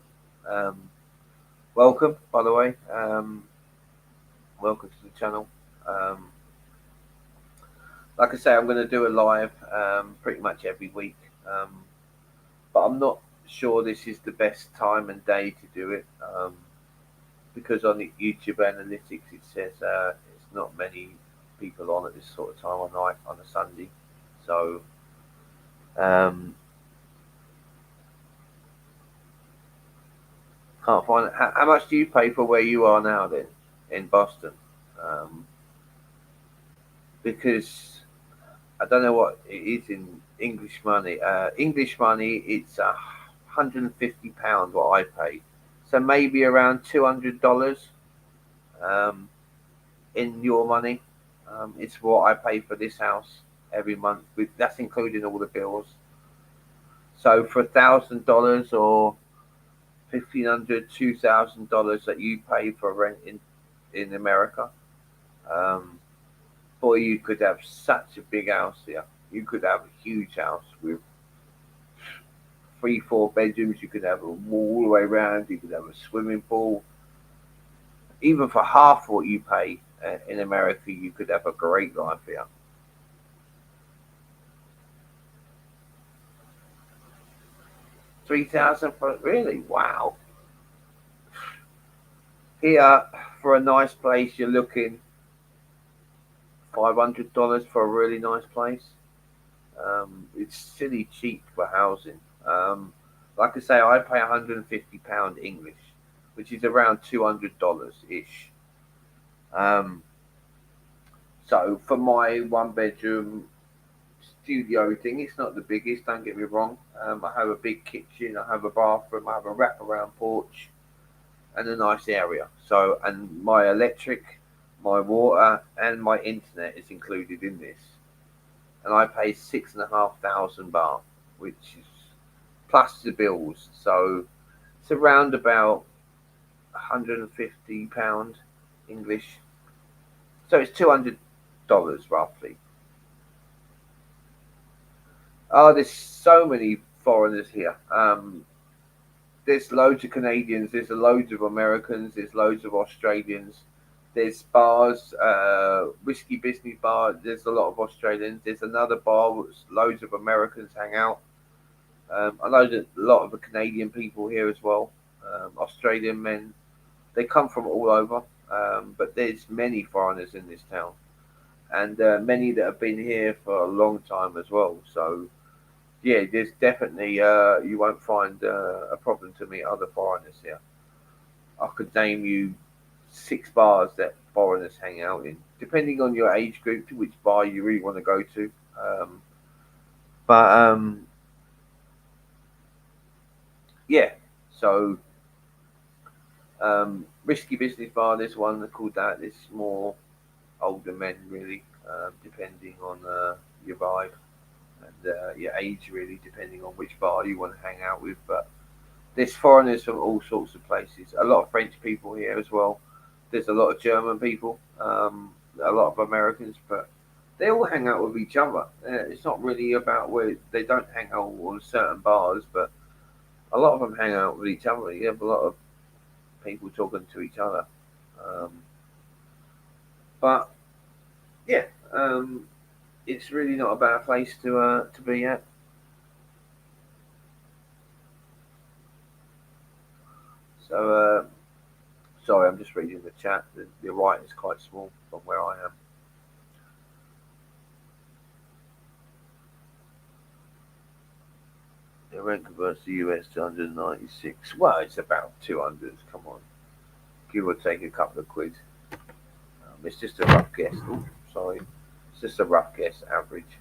Um, welcome, by the way. Welcome to the channel. Um, like I say, I'm going to do a live pretty much every week. But I'm not sure this is the best time and day to do it because on the YouTube analytics it says it's not many people on at this sort of time of night on a Sunday. So um, can't find it. How much do you pay for where you are now then in Boston? Um, because I don't know what it is in English money. English money, it's £150 what I pay. So maybe around $200 um, in your money. It's what I pay for this house every month. That's including all the bills. So for $1,000 or 1,500, $2,000 that you pay for rent in America, um, boy, you could have such a big house here. You could have a huge house with three, four bedrooms. You could have a wall all the way around. You could have a swimming pool. Even for half what you pay in America, you could have a great life here. 3,000 for really? Wow. Here, for a nice place, you're looking $500 for a really nice place. It's silly cheap for housing. Like I say, I pay £150 English, which is around $200 ish. Um, so for my one bedroom studio thing, it's not the biggest. Don't get me wrong. I have a big kitchen. I have a bathroom. I have a wraparound porch. and a nice area. So, and my electric, my water, and my internet is included in this, and I pay 6,500 baht, which is plus the bills. So it's around about £150 English. So it's $200 roughly. Oh, there's so many foreigners here. There's loads of Canadians. There's loads of Americans. There's loads of Australians. There's bars, whiskey business bar. There's a lot of Australians. There's another bar which loads of Americans hang out. I know that a lot of the Canadian people here as well. Australian men. They come from all over, but there's many foreigners in this town, and many that have been here for a long time as well. So yeah, there's definitely you won't find a problem to meet other foreigners here. I could name you 6 bars that foreigners hang out in, depending on your age group, to which bar you really want to go to. But yeah, so risky business bar. There's one called that. It's more older men, really, depending on your vibe and your age, really, depending on which bar you want to hang out with. But there's foreigners from all sorts of places. A lot of French people here as well. There's a lot of German people, a lot of Americans, but they all hang out with each other. It's not really about where they don't hang out on certain bars, but a lot of them hang out with each other. You have a lot of people talking to each other. Um, but yeah, it's really not a bad place to be at. So sorry, I'm just reading the chat. The writing is quite small from where I am. The rent converts to US to 196. Well, it's about 200. Come on, give or take a couple of quid. It's just a rough guess. Ooh, sorry, it's just a rough guess, average.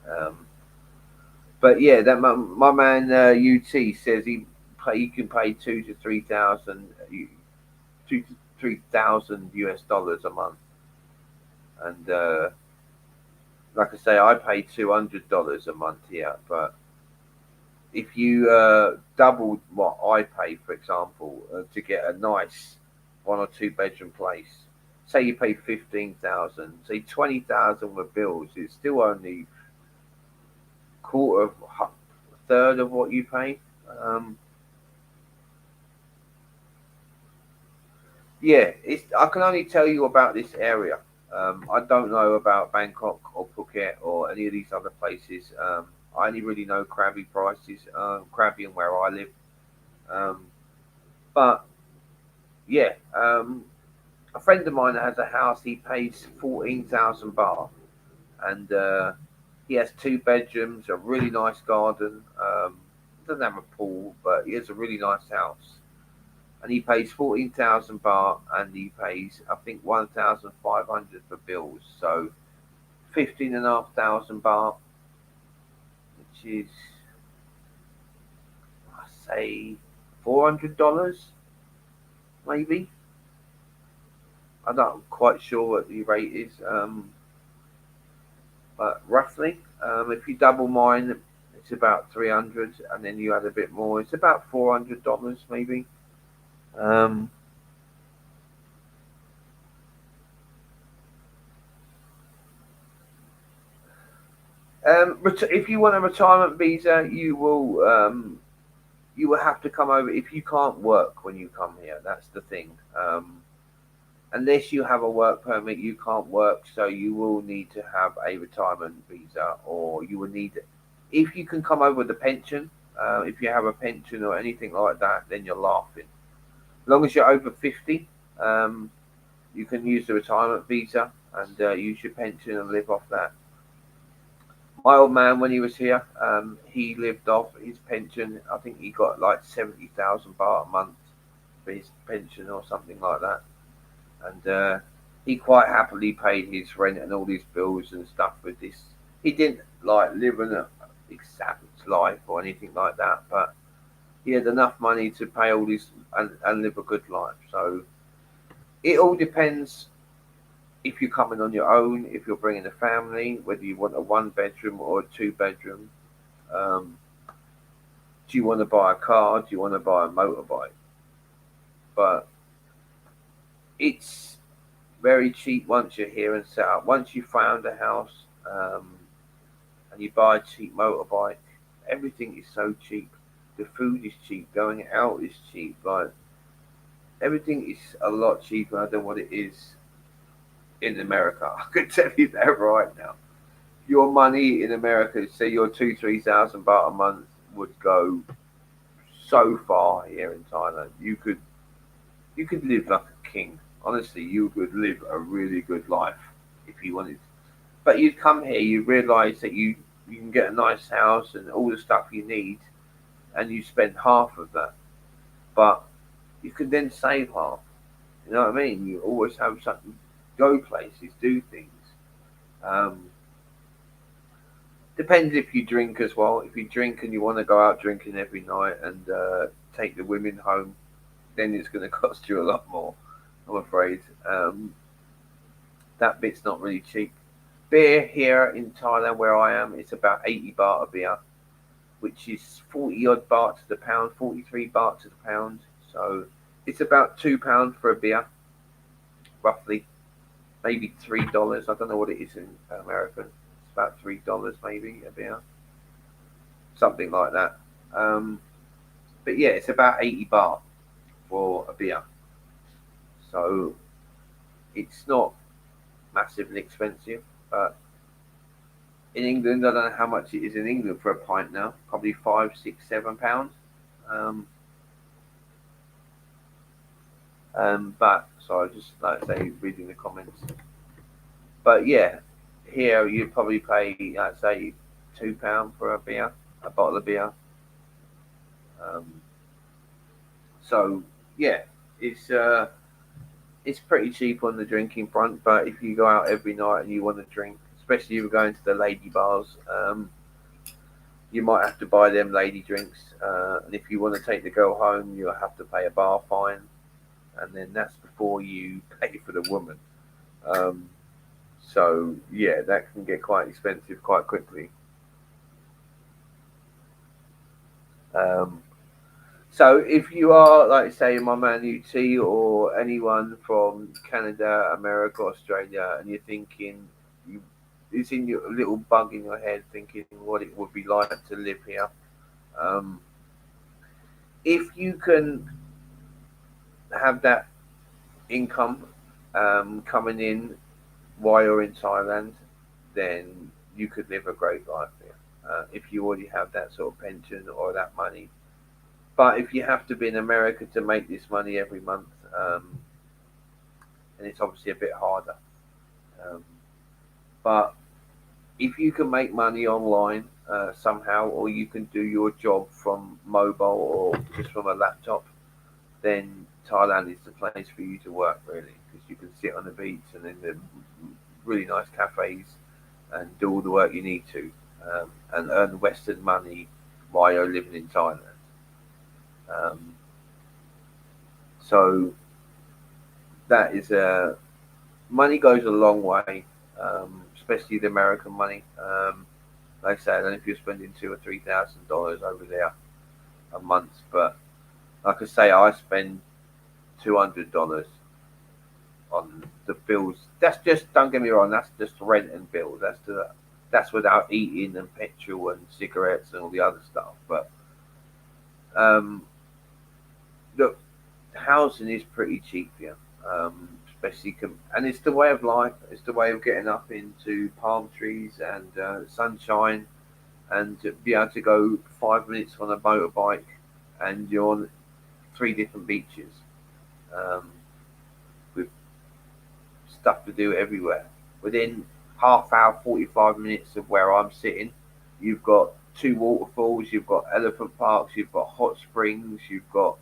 Um, but yeah, that my man UT says he can pay 2 to 3 thousand, 2 to 3 thousand US dollars a month, and like I say, I pay $200 a month here. But if you doubled what I pay, for example, to get a nice 1 or 2 bedroom place, say you pay 15,000, say 20,000 with bills, it's still only quarter of a third of what you pay. Um, yeah, it's. I can only tell you about this area. I don't know about Bangkok or Phuket or any of these other places. I only really know Krabi prices, Krabi and where I live. Um, but yeah, a friend of mine that has a house. He pays 14,000 baht, and he has 2 bedrooms, a really nice garden. Doesn't have a pool, but he has a really nice house. And he pays 14,000 baht, and he pays I think 1,500 for bills. So 15,500 baht, which is I say $400 maybe. I'm not quite sure what the rate is, but roughly, if you double mine, it's about 300, and then you add a bit more, it's about $400 maybe. Um, if you want a retirement visa, you will have to come over if you can't work when you come here. That's the thing. Unless you have a work permit, you can't work, so you will need to have a retirement visa, or you will need. If you can come over with a pension, if you have a pension or anything like that, then you're laughing. As long as you're over 50, um, you can use the retirement visa and use your pension and live off that. My old man, when he was here, he lived off his pension. I think he got like 70,000 baht a month for his pension or something like that. And he quite happily paid his rent and all his bills and stuff with this. He didn't like live an exact life or anything like that, but he had enough money to pay all this and live a good life. So it all depends if you're coming on your own, if you're bringing a family, whether you want a 1 bedroom or a 2 bedroom. Um, do you want to buy a car? Do you want to buy a motorbike? But it's very cheap once you're here and set up. Once you found a house and you buy a cheap motorbike, everything is so cheap. The food is cheap. Going out is cheap. Like everything is a lot cheaper than what it is in America. I can tell you that right now. Your money in America, say your 2, 3 thousand baht a month, would go so far here in Thailand. You could live like a king. Honestly, you could live a really good life if you wanted. But you'd come here, you realise that you can get a nice house and all the stuff you need, and you spend half of that. But you can then save half. You know what I mean? You always have something. Go places, do things. Um, Depends if you drink as well. If you drink and you want to go out drinking every night and take the women home, then it's going to cost you a lot more. I'm afraid that bit's not really cheap. Beer here in Thailand, where I am, it's about 80 baht a beer, which is 40 odd baht to the pound, 43 baht to the pound. So it's about £2 for a beer, roughly, maybe $3. I don't know what it is in American. It's about $3 maybe a beer, something like that. Um, but yeah, it's about 80 baht for a beer. So it's not massively expensive, but in England, I don't know how much it is in England for a pint now. Probably £5, £6, £7. Um, but so I just like I say reading the comments. But yeah, here you'd probably pay I'd say £2 for a beer, a bottle of beer. Um, so yeah, it's uh, it's pretty cheap on the drinking front. But if you go out every night and you want to drink, especially if you're going to the lady bars, you might have to buy them lady drinks. And if you want to take the girl home, you'll have to pay a bar fine, and then that's before you pay for the woman. Um, so yeah, that can get quite expensive quite quickly. Um, so if you are like say my man UT or anyone from Canada, America, Australia, and you're thinking you it's in your little bug in your head thinking what it would be like to live here. Um, if you can have that income coming in while you're in Thailand, then you could live a great life here. If you already have that sort of pension or that money. But if you have to be in America to make this money every month, then it's obviously a bit harder. Um, but if you can make money online somehow, or you can do your job from mobile or just from a laptop, then Thailand is the place for you to work really, because you can sit on the beach and in the really nice cafes and do all the work you need to, and earn Western money while you're living in Thailand. Um, so that is money goes a long way, especially the American money. Like I say, I don't know if you're spending $2 or $3,000 over there a month, but like I say, I spend $200 on the bills. That's just don't get me wrong. That's just rent and bills. That's without eating and petrol and cigarettes and all the other stuff. But um, look, housing is pretty cheap here, especially and it's the way of life. It's the way of getting up into palm trees and sunshine, and to be able to go 5 minutes on a motorbike, and you're on 3 different beaches um, with stuff to do everywhere. Within half hour, 45 minutes of where I'm sitting, you've got two waterfalls, you've got elephant parks, you've got hot springs, you've got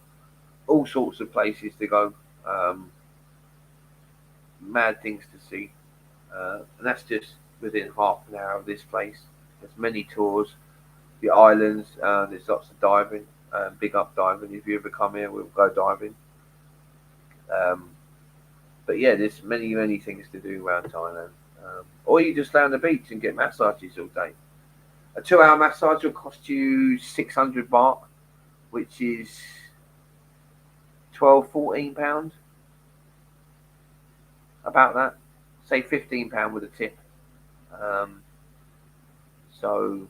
all sorts of places to go, um, mad things to see, and that's just within half an hour of this place. There's many tours, the islands. There's lots of diving. Big up diving. If you ever come here, we'll go diving. Um, but yeah, there's many things to do around Thailand. Or you just lay on the beach and get massages all day. A 2 hour massage will cost you 600 baht, which is £12, £14, about that. Say £15 with a tip. Um, so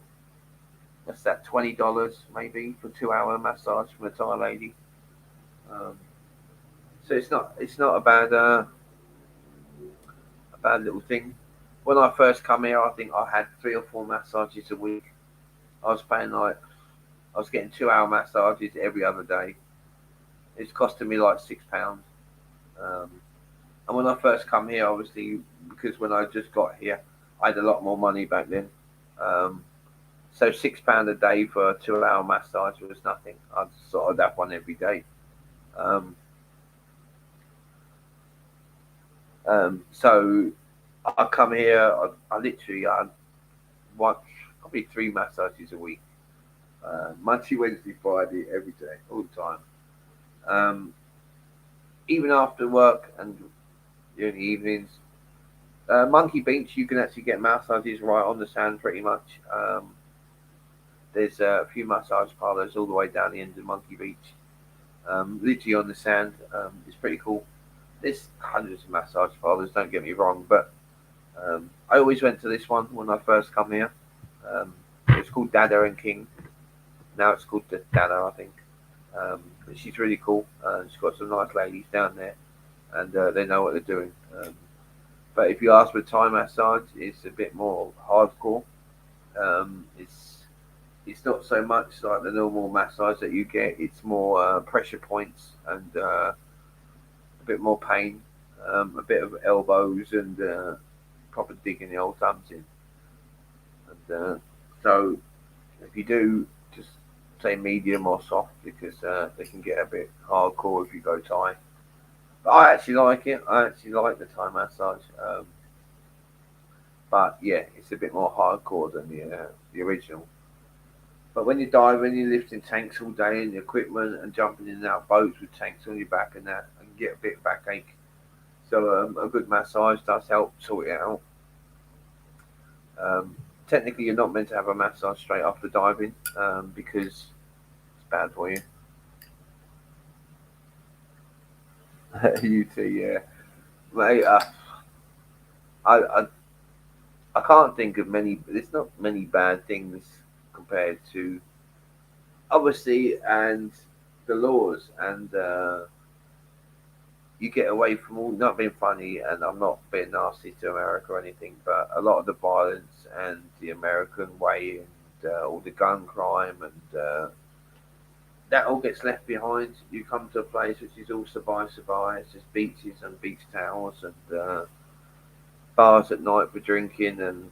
that's that $20 maybe for 2 hour massage from a Thai lady. Um, so it's not a bad little thing. When I first come here, I think I had 3 or 4 massages a week. I was paying like I was getting 2 hour massages every other day. It's costing me like £6. Um, and when I first come here, obviously because when I just got here, I had a lot more money back then. Um, so £6 a day for a 2 hour massage was nothing. I'd sort of have one every day. Um, so I come here. I literally I watch probably 3 massages a week. Monday, Wednesday, Friday, every day, all the time. Um, Even after work and during the evenings. Monkey Beach, you can actually get massages right on the sand pretty much. There's a few massage parlors all the way down the end of Monkey Beach, literally on the sand. It's pretty cool. There's hundreds of massage parlors, don't get me wrong, but I always went to this one when I first come here. It's called Dada and King. Now it's called the Dada, I think. But she's really cool. She's got some nice ladies down there, and they know what they're doing. But if you ask for Thai massage, it's a bit more hardcore. It's not so much like the normal massage that you get. It's more pressure points and a bit more pain, a bit of elbows and proper digging the old thumbs in. And so if you do, just say medium or soft because they can get a bit hardcore if you go Thai. But I actually like it. I actually like the Thai massage. But yeah, it's a bit more hardcore than the original. But when you're diving, you're lifting tanks all day and equipment and jumping in and out of boats with tanks on your back and that, and get a bit of backache. So a good massage does help sort it out. Um, Technically, you're not meant to have a massage straight after diving because it's bad for you. You too, yeah. Mate, I, I I can't think of many. There's not many bad things compared to obviously and the laws and you get away from all not being funny and I'm not being nasty to America or anything, but a lot of the violence and the American way and all the gun crime and that all gets left behind. You come to a place which is all survive. It's just beaches and beach towels and bars at night for drinking, and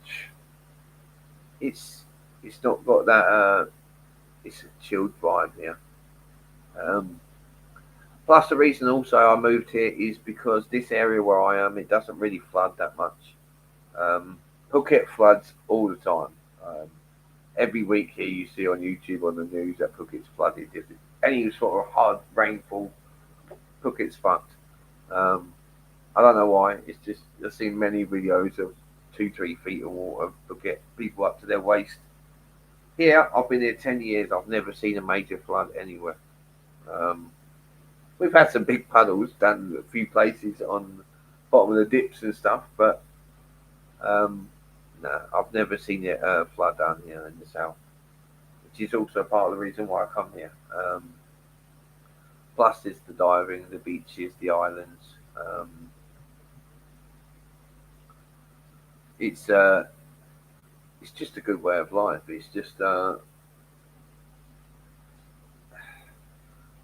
it's it's not got that. It's a chilled vibe here. Um, Plus, the reason also I moved here is because this area where I am, it doesn't really flood that much. Um, Phuket floods all the time. Every week here, you see on YouTube on the news that Phuket's flooded. If any sort of hard rainfall, Phuket's fucked. Um, I don't know why. It's just I've seen many videos of 2, 3 feet of water. Phuket, people up to their waist. Here, I've been here 10 years. I've never seen a major flood anywhere. Um, we've had some big puddles down a few places on the bottom of the dips and stuff, but um, no, I've never seen it flood down here in the south, which is also part of the reason why I come here. Plus, it's the diving, the beaches, the islands. It's it's just a good way of life. It's just I'm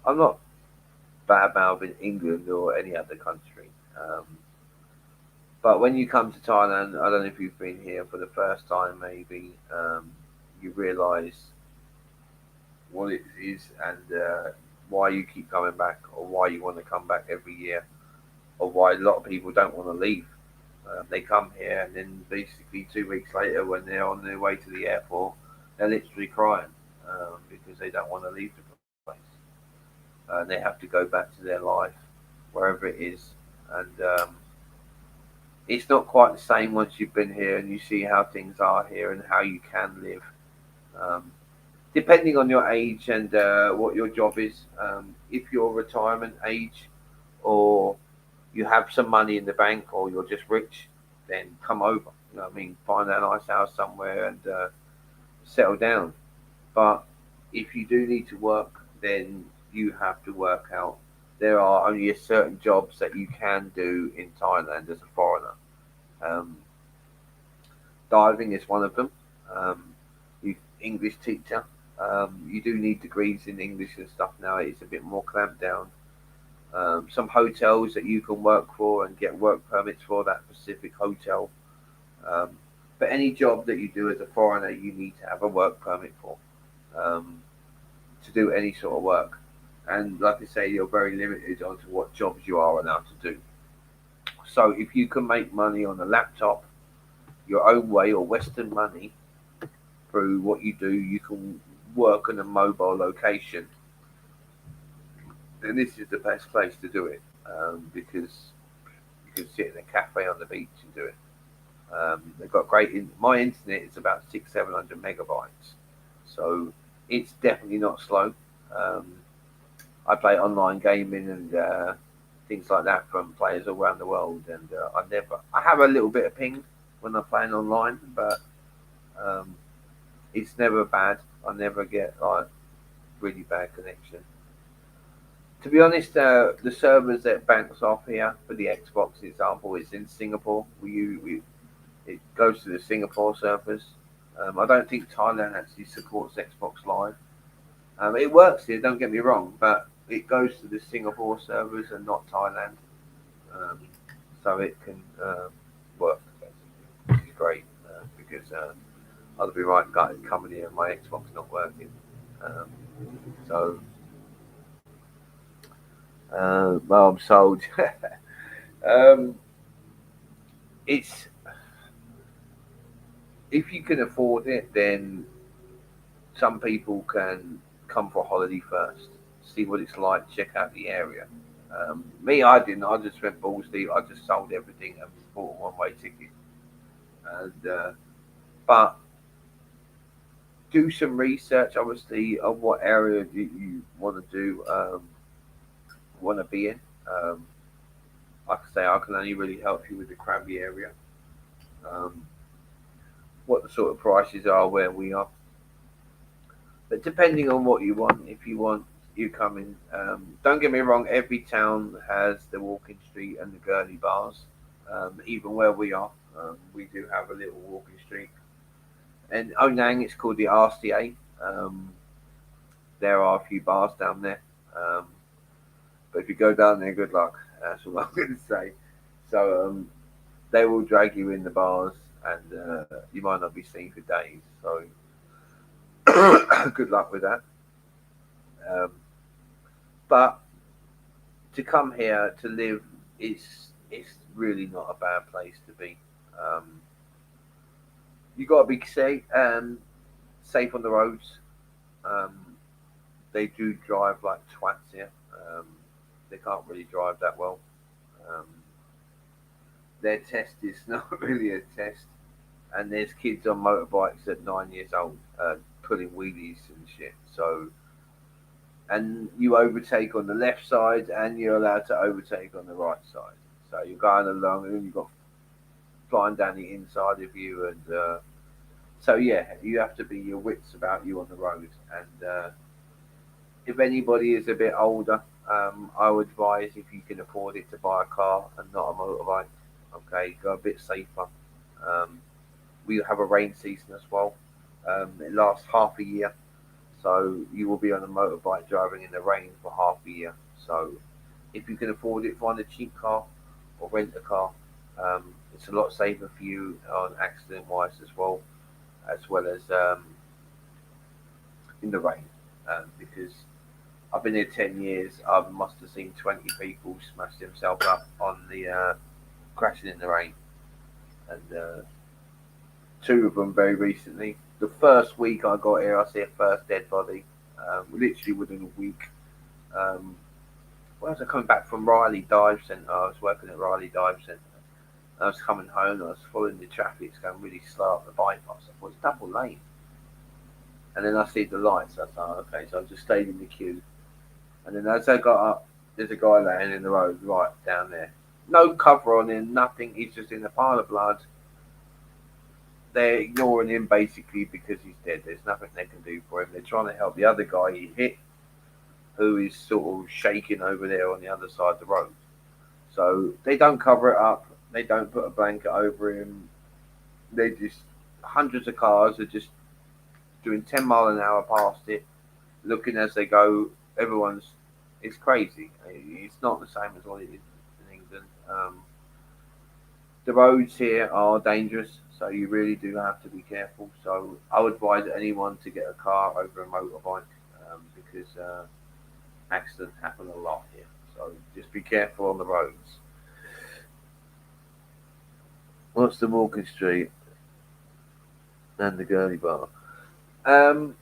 not bad mouthing England or any other country. But when you come to Thailand, I don't know if you've been here for the first time, maybe you realise what it is and why you keep coming back, or why you want to come back every year, or why a lot of people don't want to leave. They come here and then basically 2 weeks later, when they're on their way to the airport, they're literally crying because they don't want to leave the and they have to go back to their life, wherever it is. And it's not quite the same once you've been here and you see how things are here and how you can live. Um, Depending on your age and what your job is, if you're retirement age or you have some money in the bank or you're just rich, then come over. You know what I mean? Find a nice house somewhere and settle down. But if you do need to work, then you have to work out. There are only a certain jobs that you can do in Thailand as a foreigner. Um, Diving is one of them. Um, you English teacher. You do need degrees in English and stuff now. It's a bit more clamped down. Some hotels that you can work for and get work permits for that specific hotel. Um, but any job that you do as a foreigner, you need to have a work permit for um, to do any sort of work. And like I say, you're very limited onto what jobs you are allowed to do. So if you can make money on a laptop, your own way or Western money through what you do, you can work in a mobile location. And this is the best place to do it because you can sit in a cafe on the beach and do it. They've got great. My internet is about 600-700 megabytes, so it's definitely not slow. Um, I play online gaming and things like that from players all around the world, and I have a little bit of ping when I'm playing online, but um, it's never bad. I never get like really bad connection. To be honest, the servers that banks off here for the Xbox example is in Singapore. It goes to the Singapore servers. I don't think Thailand actually supports Xbox Live. It works here, don't get me wrong, but it goes to the Singapore servers and not Thailand, um, so it can work, which is great because I'll be right gutted coming here and my Xbox not working. Um, so, well, I'm sold. um, it's If you can afford it, then some people can come for a holiday first, see what it's like, check out the area. Me, I didn't. I just went balls deep. I just sold everything and bought a one-way ticket. And but do some research, obviously, of what area you want to do, want to be in. Um, like I say, I can only really help you with the Krabi area. Um, what the sort of prices are where we are. But depending on what you want, if you want, you come in. Don't get me wrong, every town has the walking street and the girly bars. Even where we are, we do have a little walking street. And Onang, it's called the RCA. Um, there are a few bars down there. Um, but if you go down there, good luck. That's all I'm going to say. So they will drag you in the bars and you might not be seen for days. So good luck with that. Um, but to come here to live it's really not a bad place to be. Um, you got to be safe on the roads. Um, they do drive like twats here. They can't really drive that well. Um, their test is not really a test, and there's kids on motorbikes at 9 years old pulling wheelies and shit. So and you overtake on the left side and you're allowed to overtake on the right side. So you're going along and you've got flying down the inside of you and so yeah, you have to be your wits about you on the road. And if anybody is a bit older, I would advise if you can afford it to buy a car and not a motorbike. Okay, go a bit safer. Um, we have a rain season as well. It lasts half a year. So you will be on a motorbike driving in the rain for half a year. So if you can afford it, find a cheap car or rent a car. Um, it's a lot safer for you on accident wise as well as in the rain. Because I've been here 10 years, I must have seen 20 people smash themselves up on the crashing in the rain. And two of them very recently. The first week I got here, I see a first dead body. Literally within a week, Um, when I was coming back from Riley Dive Centre, I was working at Riley Dive Centre. I was coming home, I was following the traffic, it's going really slow up the bypass. I thought, it's double lane. And then I see the lights, I thought, okay, so I just stayed in the queue. And then as I got up, there's a guy laying in the road right down there. No cover on him, nothing, he's just in a pile of blood. They're ignoring him basically because he's dead. There's nothing they can do for him. They're trying to help the other guy he hit, who is sort of shaking over there on the other side of the road. So they don't cover it up. They don't put a blanket over him. They just hundreds of cars are just doing 10 mile an hour past it, looking as they go. Everyone's it's crazy. It's not the same as what it is in England. The roads here are dangerous, so you really do have to be careful. So I would advise anyone to get a car over a motorbike because accidents happen a lot here. So just be careful on the roads. What's the walking street and the girly bar? Um,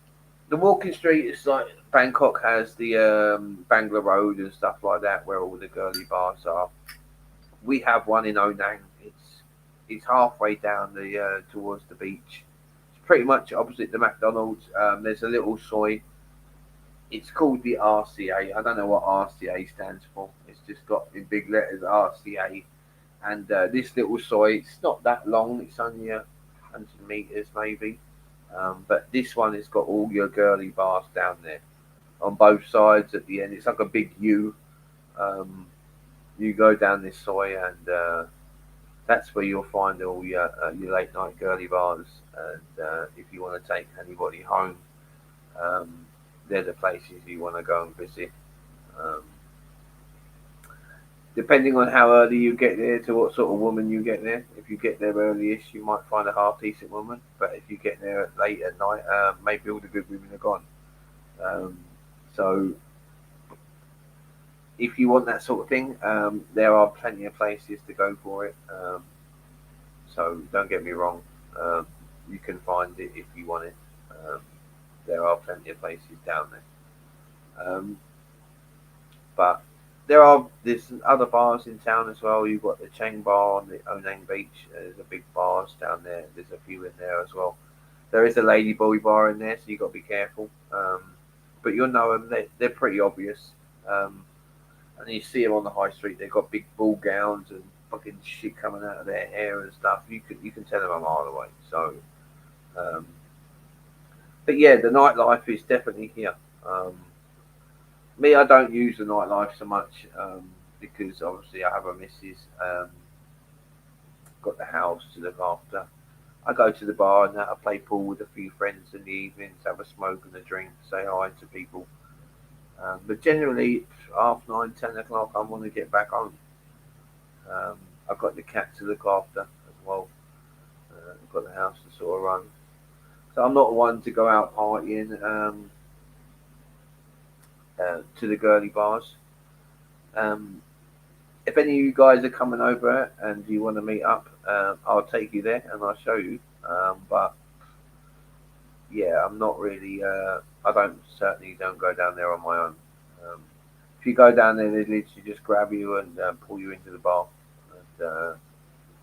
the walking street is like Bangkok has the Bangla Road and stuff like that, where all the girly bars are. We have one in Onang. It's halfway down the towards the beach. It's pretty much opposite the McDonald's. There's a little soy. It's called the RCA. I don't know what RCA stands for. It's just got in big letters RCA. And this little soy, it's not that long. It's only 100 meters maybe. But this one has got all your girly bars down there on both sides at the end. It's like a big U. Um, you go down this soy and that's where you'll find all your late night girly bars. And if you want to take anybody home, um, they're the places you want to go and visit. Um, Depending on how early you get there to what sort of woman you get there. If you get there early-ish, you might find a half decent woman. But if you get there late at night, maybe all the good women are gone. Um, so if you want that sort of thing, there are plenty of places to go for it. So don't get me wrong, um, you can find it if you want it. Um, there are plenty of places down there. But there's other bars in town as well. You've got the Cheng Bar on the Onang Beach. There's a big bars down there. There's a few in there as well. There is a lady boy bar in there, so you got to be careful. But you'll know them. They're pretty obvious. Um, and you see them on the high street. They've got big ball gowns and fucking shit coming out of their hair and stuff. You can tell them a mile away. So, um, but yeah, the nightlife is definitely here. Me, I don't use the nightlife so much because obviously I have a missus, got the house to look after. I go to the bar and I play pool with a few friends in the evenings, have a smoke and a drink, say hi to people. But generally, 9, 10 o'clock, I want to get back home. I've got the cat to look after as well. I've got the house to sort of run. So I'm not one to go out partying to the girly bars. Um, if any of you guys are coming over and you want to meet up, I'll take you there and I'll show you. But yeah, I'm not really. I don't certainly don't go down there on my own. Um, if you go down there, they literally just grab you and pull you into the bar, and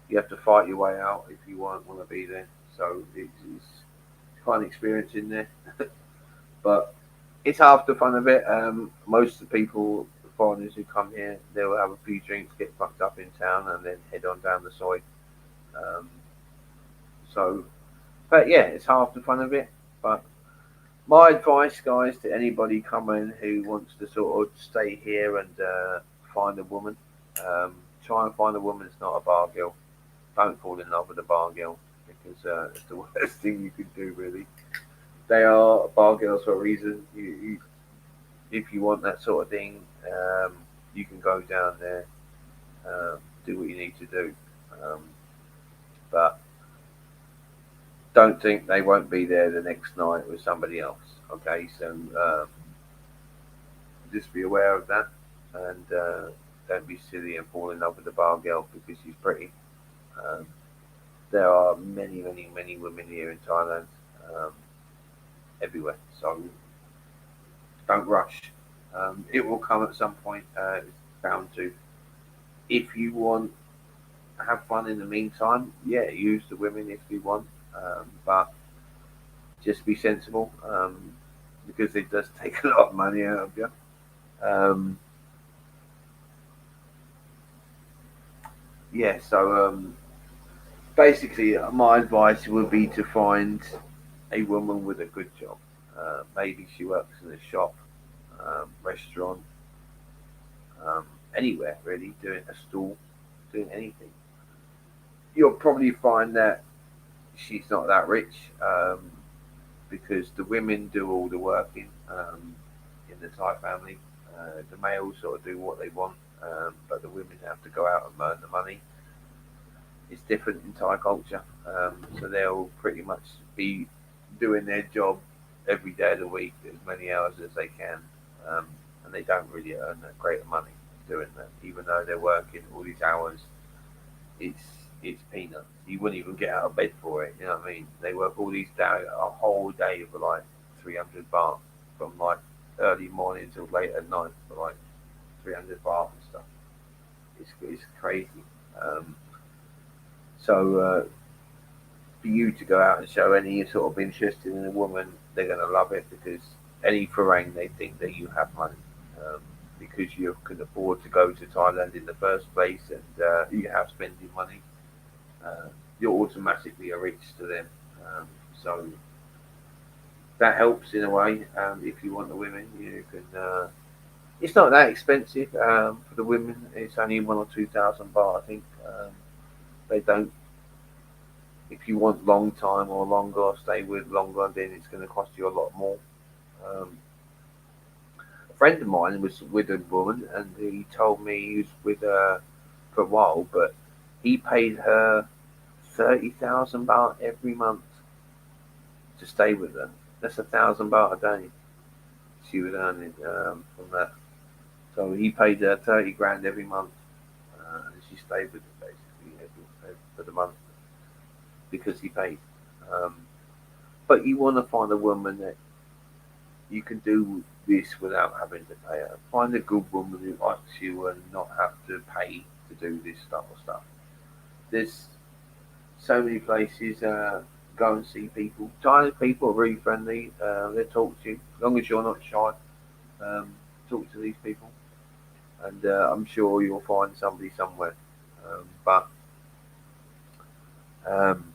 you have to fight your way out if you want to be there. So it's quite an experience in there, but it's half the fun of it. Most of the people, foreigners who come here, they'll have a few drinks, get fucked up in town, and then head on down the side. Um, so, but yeah, it's half the fun of it. But my advice, guys, to anybody coming who wants to sort of stay here and find a woman, try and find a woman that's not a bar girl. Don't fall in love with a bar girl because it's the worst thing you could do, really. They are bar girls for a reason. If you want that sort of thing, you can go down there, do what you need to do. Um, but don't think they won't be there the next night with somebody else. Okay, so just be aware of that, and don't be silly and fall in love with the bar girl because she's pretty. Um, there are many, many, many women here in Thailand, um, everywhere. So don't rush. It will come at some point. It's bound to. If you want to have fun in the meantime, yeah, use the women if you want, but just be sensible because it does take a lot of money out of you. Um, yeah, so basically, my advice would be to find a woman with a good job. Maybe she works in a shop, restaurant, um, anywhere really, doing a stall, doing anything. You'll probably find that she's not that rich because the women do all the working in the Thai family. The males sort of do what they want, but the women have to go out and earn the money. It's different in Thai culture, so they'll pretty much be doing their job every day of the week, as many hours as they can, um, and they don't really earn that great money doing that. Even though they're working all these hours, it's it's peanuts. You wouldn't even get out of bed for it. You know what I mean? They work all these days, a whole day for like 300 baht, from like early morning till late at night for like 300 baht and stuff. It's crazy. Um, so for you to go out and show any sort of interest in a woman, they're going to love it because any foreign they think that you have money. Because you can afford to go to Thailand in the first place and you have spending money, uh, you're automatically a rich to them. Um, so that helps in a way. If you want the women, you can. It's not that expensive for the women. It's only 1 or 2 thousand baht, I think. They don't. If you want long time or longer, or stay with longer, then it's going to cost you a lot more. Um, a friend of mine was with a woman, and he told me he was with her for a while, but he paid her 30,000 baht every month to stay with her. That's 1,000 baht a day she was earning from that. So he paid her 30 grand every month, and she stayed with him basically for the month because he paid. Um, but you want to find a woman that you can do this without having to pay her. Find a good woman who likes you and not have to pay to do this stuff or stuff. There's so many places. Go and see people. Chinese people are really friendly. They talk to you as long as you're not shy. Um, talk to these people, and I'm sure you'll find somebody somewhere. But um,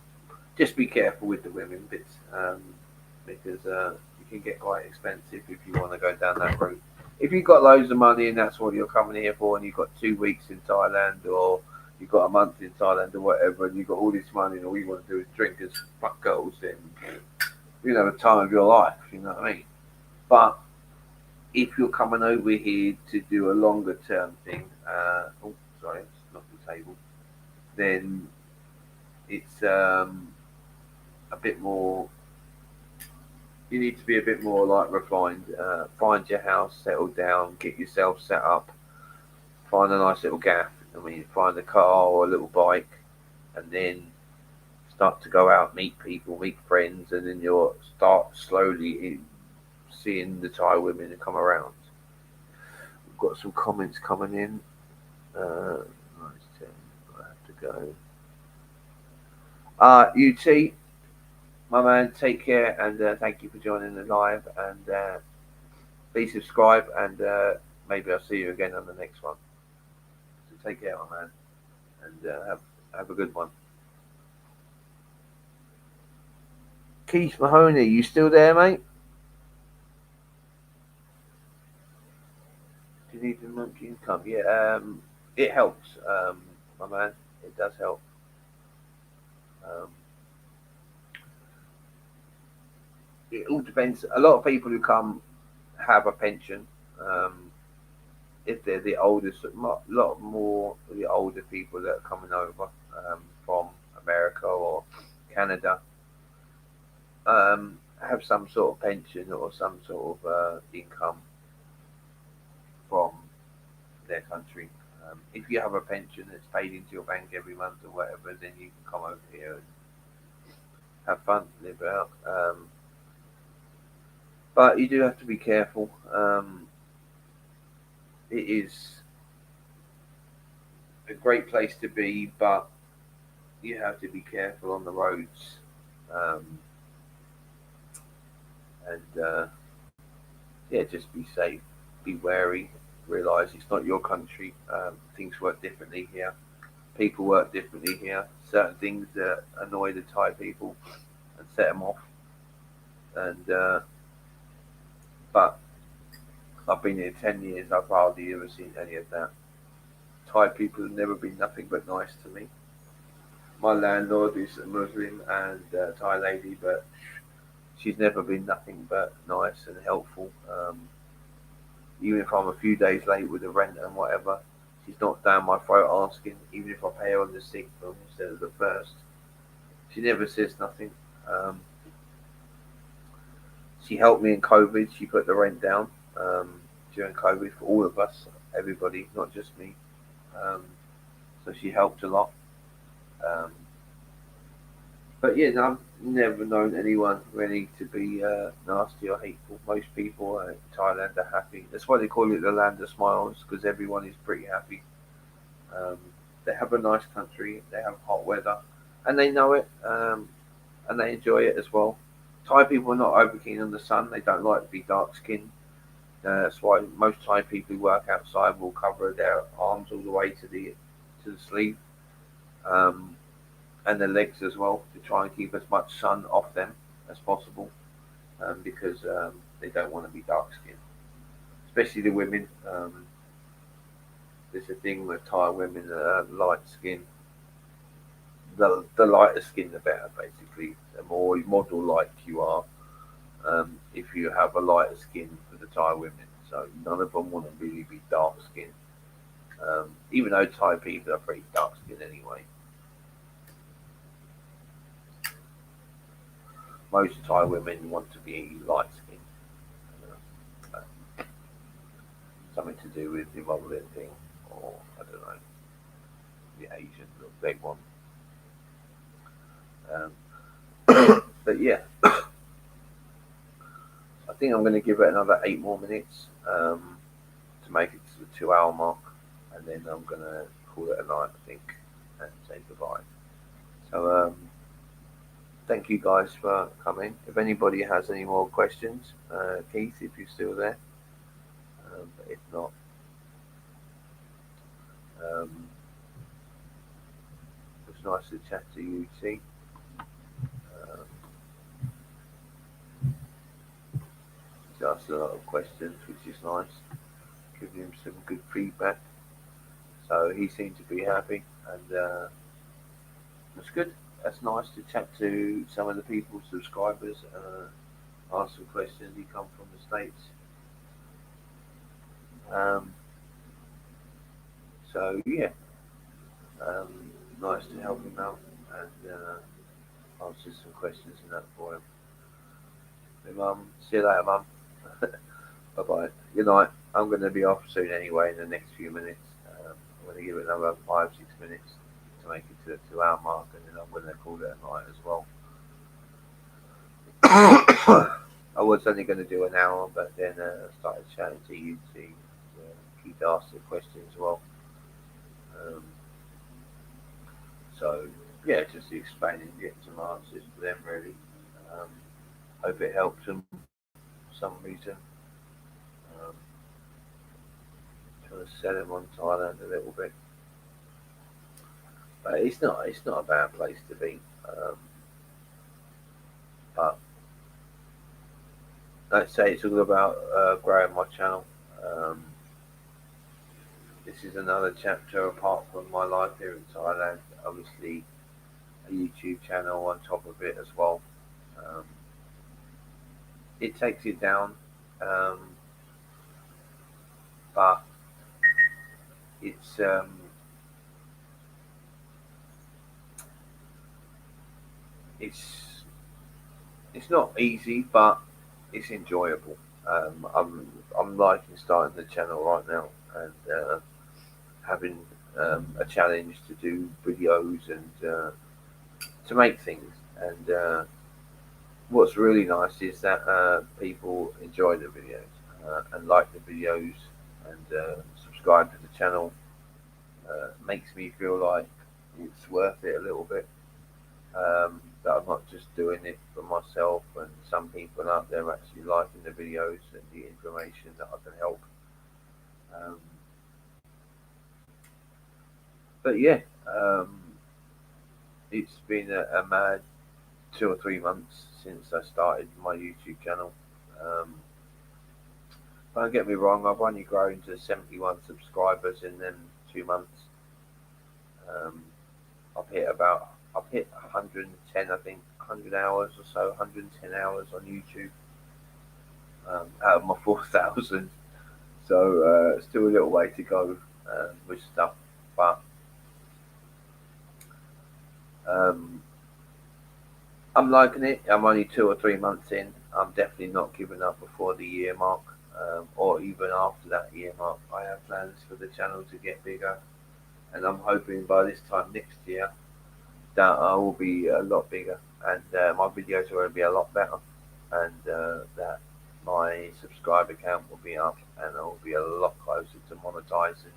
just be careful with the women bits because it can get quite expensive if you want to go down that route. If you've got loads of money and that's what you're coming here for, and you've got 2 weeks in Thailand or you've got a month in Thailand or whatever, and you've got all this money and all you want to do is drink and fuck girls, then you know the time of your life. You know what I mean? But if you're coming over here to do a longer term thing, oh sorry, it's not the table, then it's a bit more. You need to be a bit more like refined. Find your house, settle down, get yourself set up, find a nice little gaff. I mean, find a car or a little bike, and then start to go out, meet people, meet friends, and then you'll start slowly seeing the Thai women that come around. We've got some comments coming in. Nice, I have to go. UT, my man, take care and thank you for joining the live. And please subscribe and maybe I'll see you again on the next one. So take care, my man, and have a good one. Keith Mahoney, you still there, mate? Do you need the monthly income? Yeah, it helps, my man. It does help. Um, it all depends. A lot of people who come have a pension. Um, if they're the oldest, a lot more of the older people that are coming over from America or Canada have some sort of pension or some sort of income from their country. If you have a pension that's paid into your bank every month or whatever, then you can come over here and have fun, live it out. But you do have to be careful. it is a great place to be, but you have to be careful on the roads, um, and yeah, just be safe, be wary, realise it's not your country. Things work differently here. People work differently here. Certain things that annoy the Thai people and set them off. And but I've been here 10 years. I've hardly ever seen any of that. Thai people have never been nothing but nice to me. My landlord is a Muslim and Thai lady, but she's never been nothing but nice and helpful. Even if I'm a few days late with the rent and whatever, she's not down my throat asking. Even if I pay her on the sixth instead of the first, she never says nothing. Um, she helped me in COVID. She put the rent down during COVID for all of us, everybody, not just me. Um, so she helped a lot. Um, but yeah, no, I've never known anyone really to be nasty or hateful. Most people in Thailand are happy. That's why they call it the land of smiles, because everyone is pretty happy. Um, they have a nice country. They have hot weather, and they know it, and they enjoy it as well. Thai people are not over keen on the sun. They don't like to be dark skinned. That's why most Thai people who work outside will cover their arms all the way to the sleeve, um, and their legs as well, to try and keep as much sun off them as possible, because they don't want to be dark skinned, especially the women. There's a thing with Thai women that are light skin. The lighter skin, the better. Basically, the more model like you are, if you have a lighter skin for the Thai women. So none of them want to really be dark skinned. Even though Thai people are pretty dark skinned anyway. Most Thai women want to be light skinned. Something to do with the modeling thing, or I don't know, the Asian look they want. Um, but yeah, I think I'm going to give it another 8 more minutes to make it to the 2 hour mark, and then I'm going to call it a night, I think, and say goodbye. So, thank you guys for coming. If anybody has any more questions, Keith, if you're still there, but if not, um, it's nice to chat to you, T. Um, he asked a lot of questions, which is nice. Giving him some good feedback. So he seemed to be happy, and that's good. That's nice to chat to some of the people, subscribers, ask some questions. He come from the States. Um, so yeah, nice to help him out and answer some questions and that for him. Hey, Mum, see you later, Mum. Bye bye. Good night. I'm going to be off soon anyway in the next few minutes. I'm going to give it another 5, 6 minutes to make it to the 2 hour mark, and then I'm going to call it a night as well. I was only going to do an hour, but then I started chatting to you to keep asking questions as well. Um, so yeah, just explaining, getting some answers for them really. Um, hope it helps them for some reason. Um, trying to sell them on Thailand a little bit, but it's not a bad place to be. But let's say it's all about growing my channel. Um, this is another chapter apart from my life here in Thailand. Obviously, a YouTube channel on top of it as well. Um, it takes it down, um, but it's it's it's not easy, but it's enjoyable. I'm liking starting the channel right now and having a challenge to do videos and to make things. And what's really nice is that people enjoy the videos and like the videos. and subscribe to the channel. Makes me feel like it's worth it a little bit. That I'm not just doing it for myself, and some people out there actually liking the videos and the information that I can help. Um, but yeah, um, it's been a mad 2 or 3 months since I started my YouTube channel. Um, don't get me wrong, I've only grown to 71 subscribers in them 2 months. Um, I've hit 110, I think, 100 hours or so, 110 hours on YouTube, out of my 4,000. So still a little way to go with stuff, but um, I'm liking it. I'm only 2 or 3 months in. I'm definitely not giving up before the year mark, or even after that year mark. I have plans for the channel to get bigger, and I'm hoping by this time next year that I will be a lot bigger, and my videos will be a lot better, and that my subscriber count will be up, and I will be a lot closer to monetizing,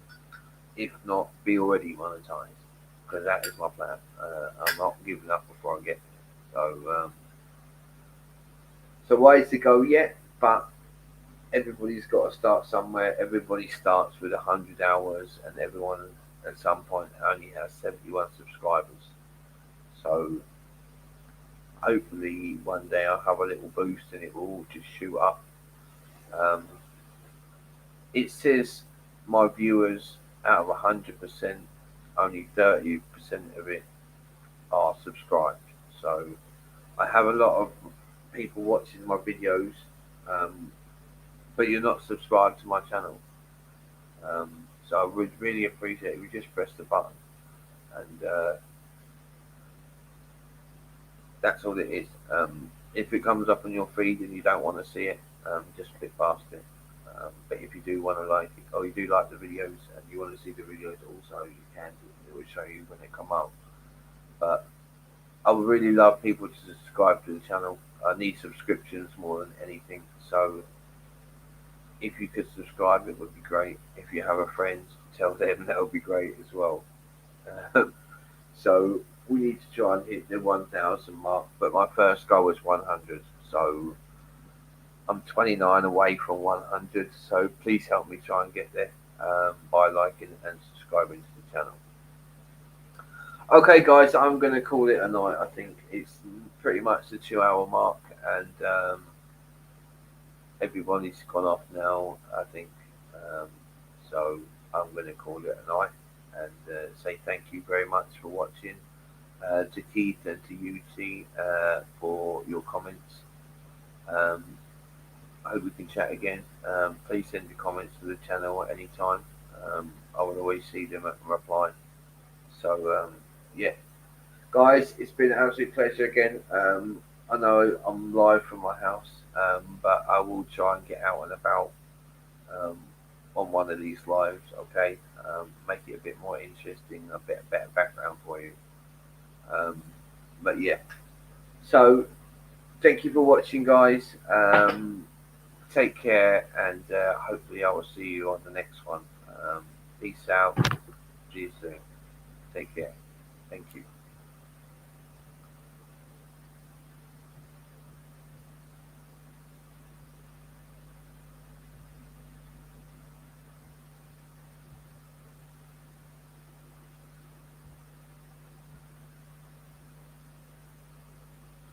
if not be already monetized, because that is my plan. I'm not giving up before I get there. So ways to go yet, but everybody's got to start somewhere. Everybody starts with 100 hours, and everyone at some point only has 71 subscribers. So hopefully one day I'll have a little boost and it will all just shoot up. Um, it says my viewers out of 100%, only 30% of it are subscribed. So I have a lot of people watching my videos, um, but you're not subscribed to my channel. So I would really appreciate if you just press the button, and that's all it is. If it comes up on your feed and you don't want to see it, just click past it. But if you do want to like it, or you do like the videos and you want to see the videos also, you can. It will show you when they come up. But I would really love people to subscribe to the channel. I need subscriptions more than anything. So if you could subscribe, it would be great. If you have a friend, tell them that would be great as well. So we need to try and hit the 1,000 mark. But my first goal was 100. So I'm 29 away from 100. So please help me try and get there, by liking and subscribing to the channel. Okay, guys, I'm going to call it a night. I think it's pretty much the 2 hour mark, and everybody's gone off now, I think. Um, so I'm going to call it a night, and say thank you very much for watching. To Keith and to you, T, for your comments. Um, I hope we can chat again. Please send your comments to the channel at any time. I will always see them and reply. So, yeah. Guys, it's been an absolute pleasure again. I know I'm live from my house, but I will try and get out and about um, on one of these lives, okay? Make it a bit more interesting, a bit better background for you. Um, but yeah, so thank you for watching, guys. Take care, and hopefully I will see you on the next one. Peace out. See you soon. Take care. Thank you.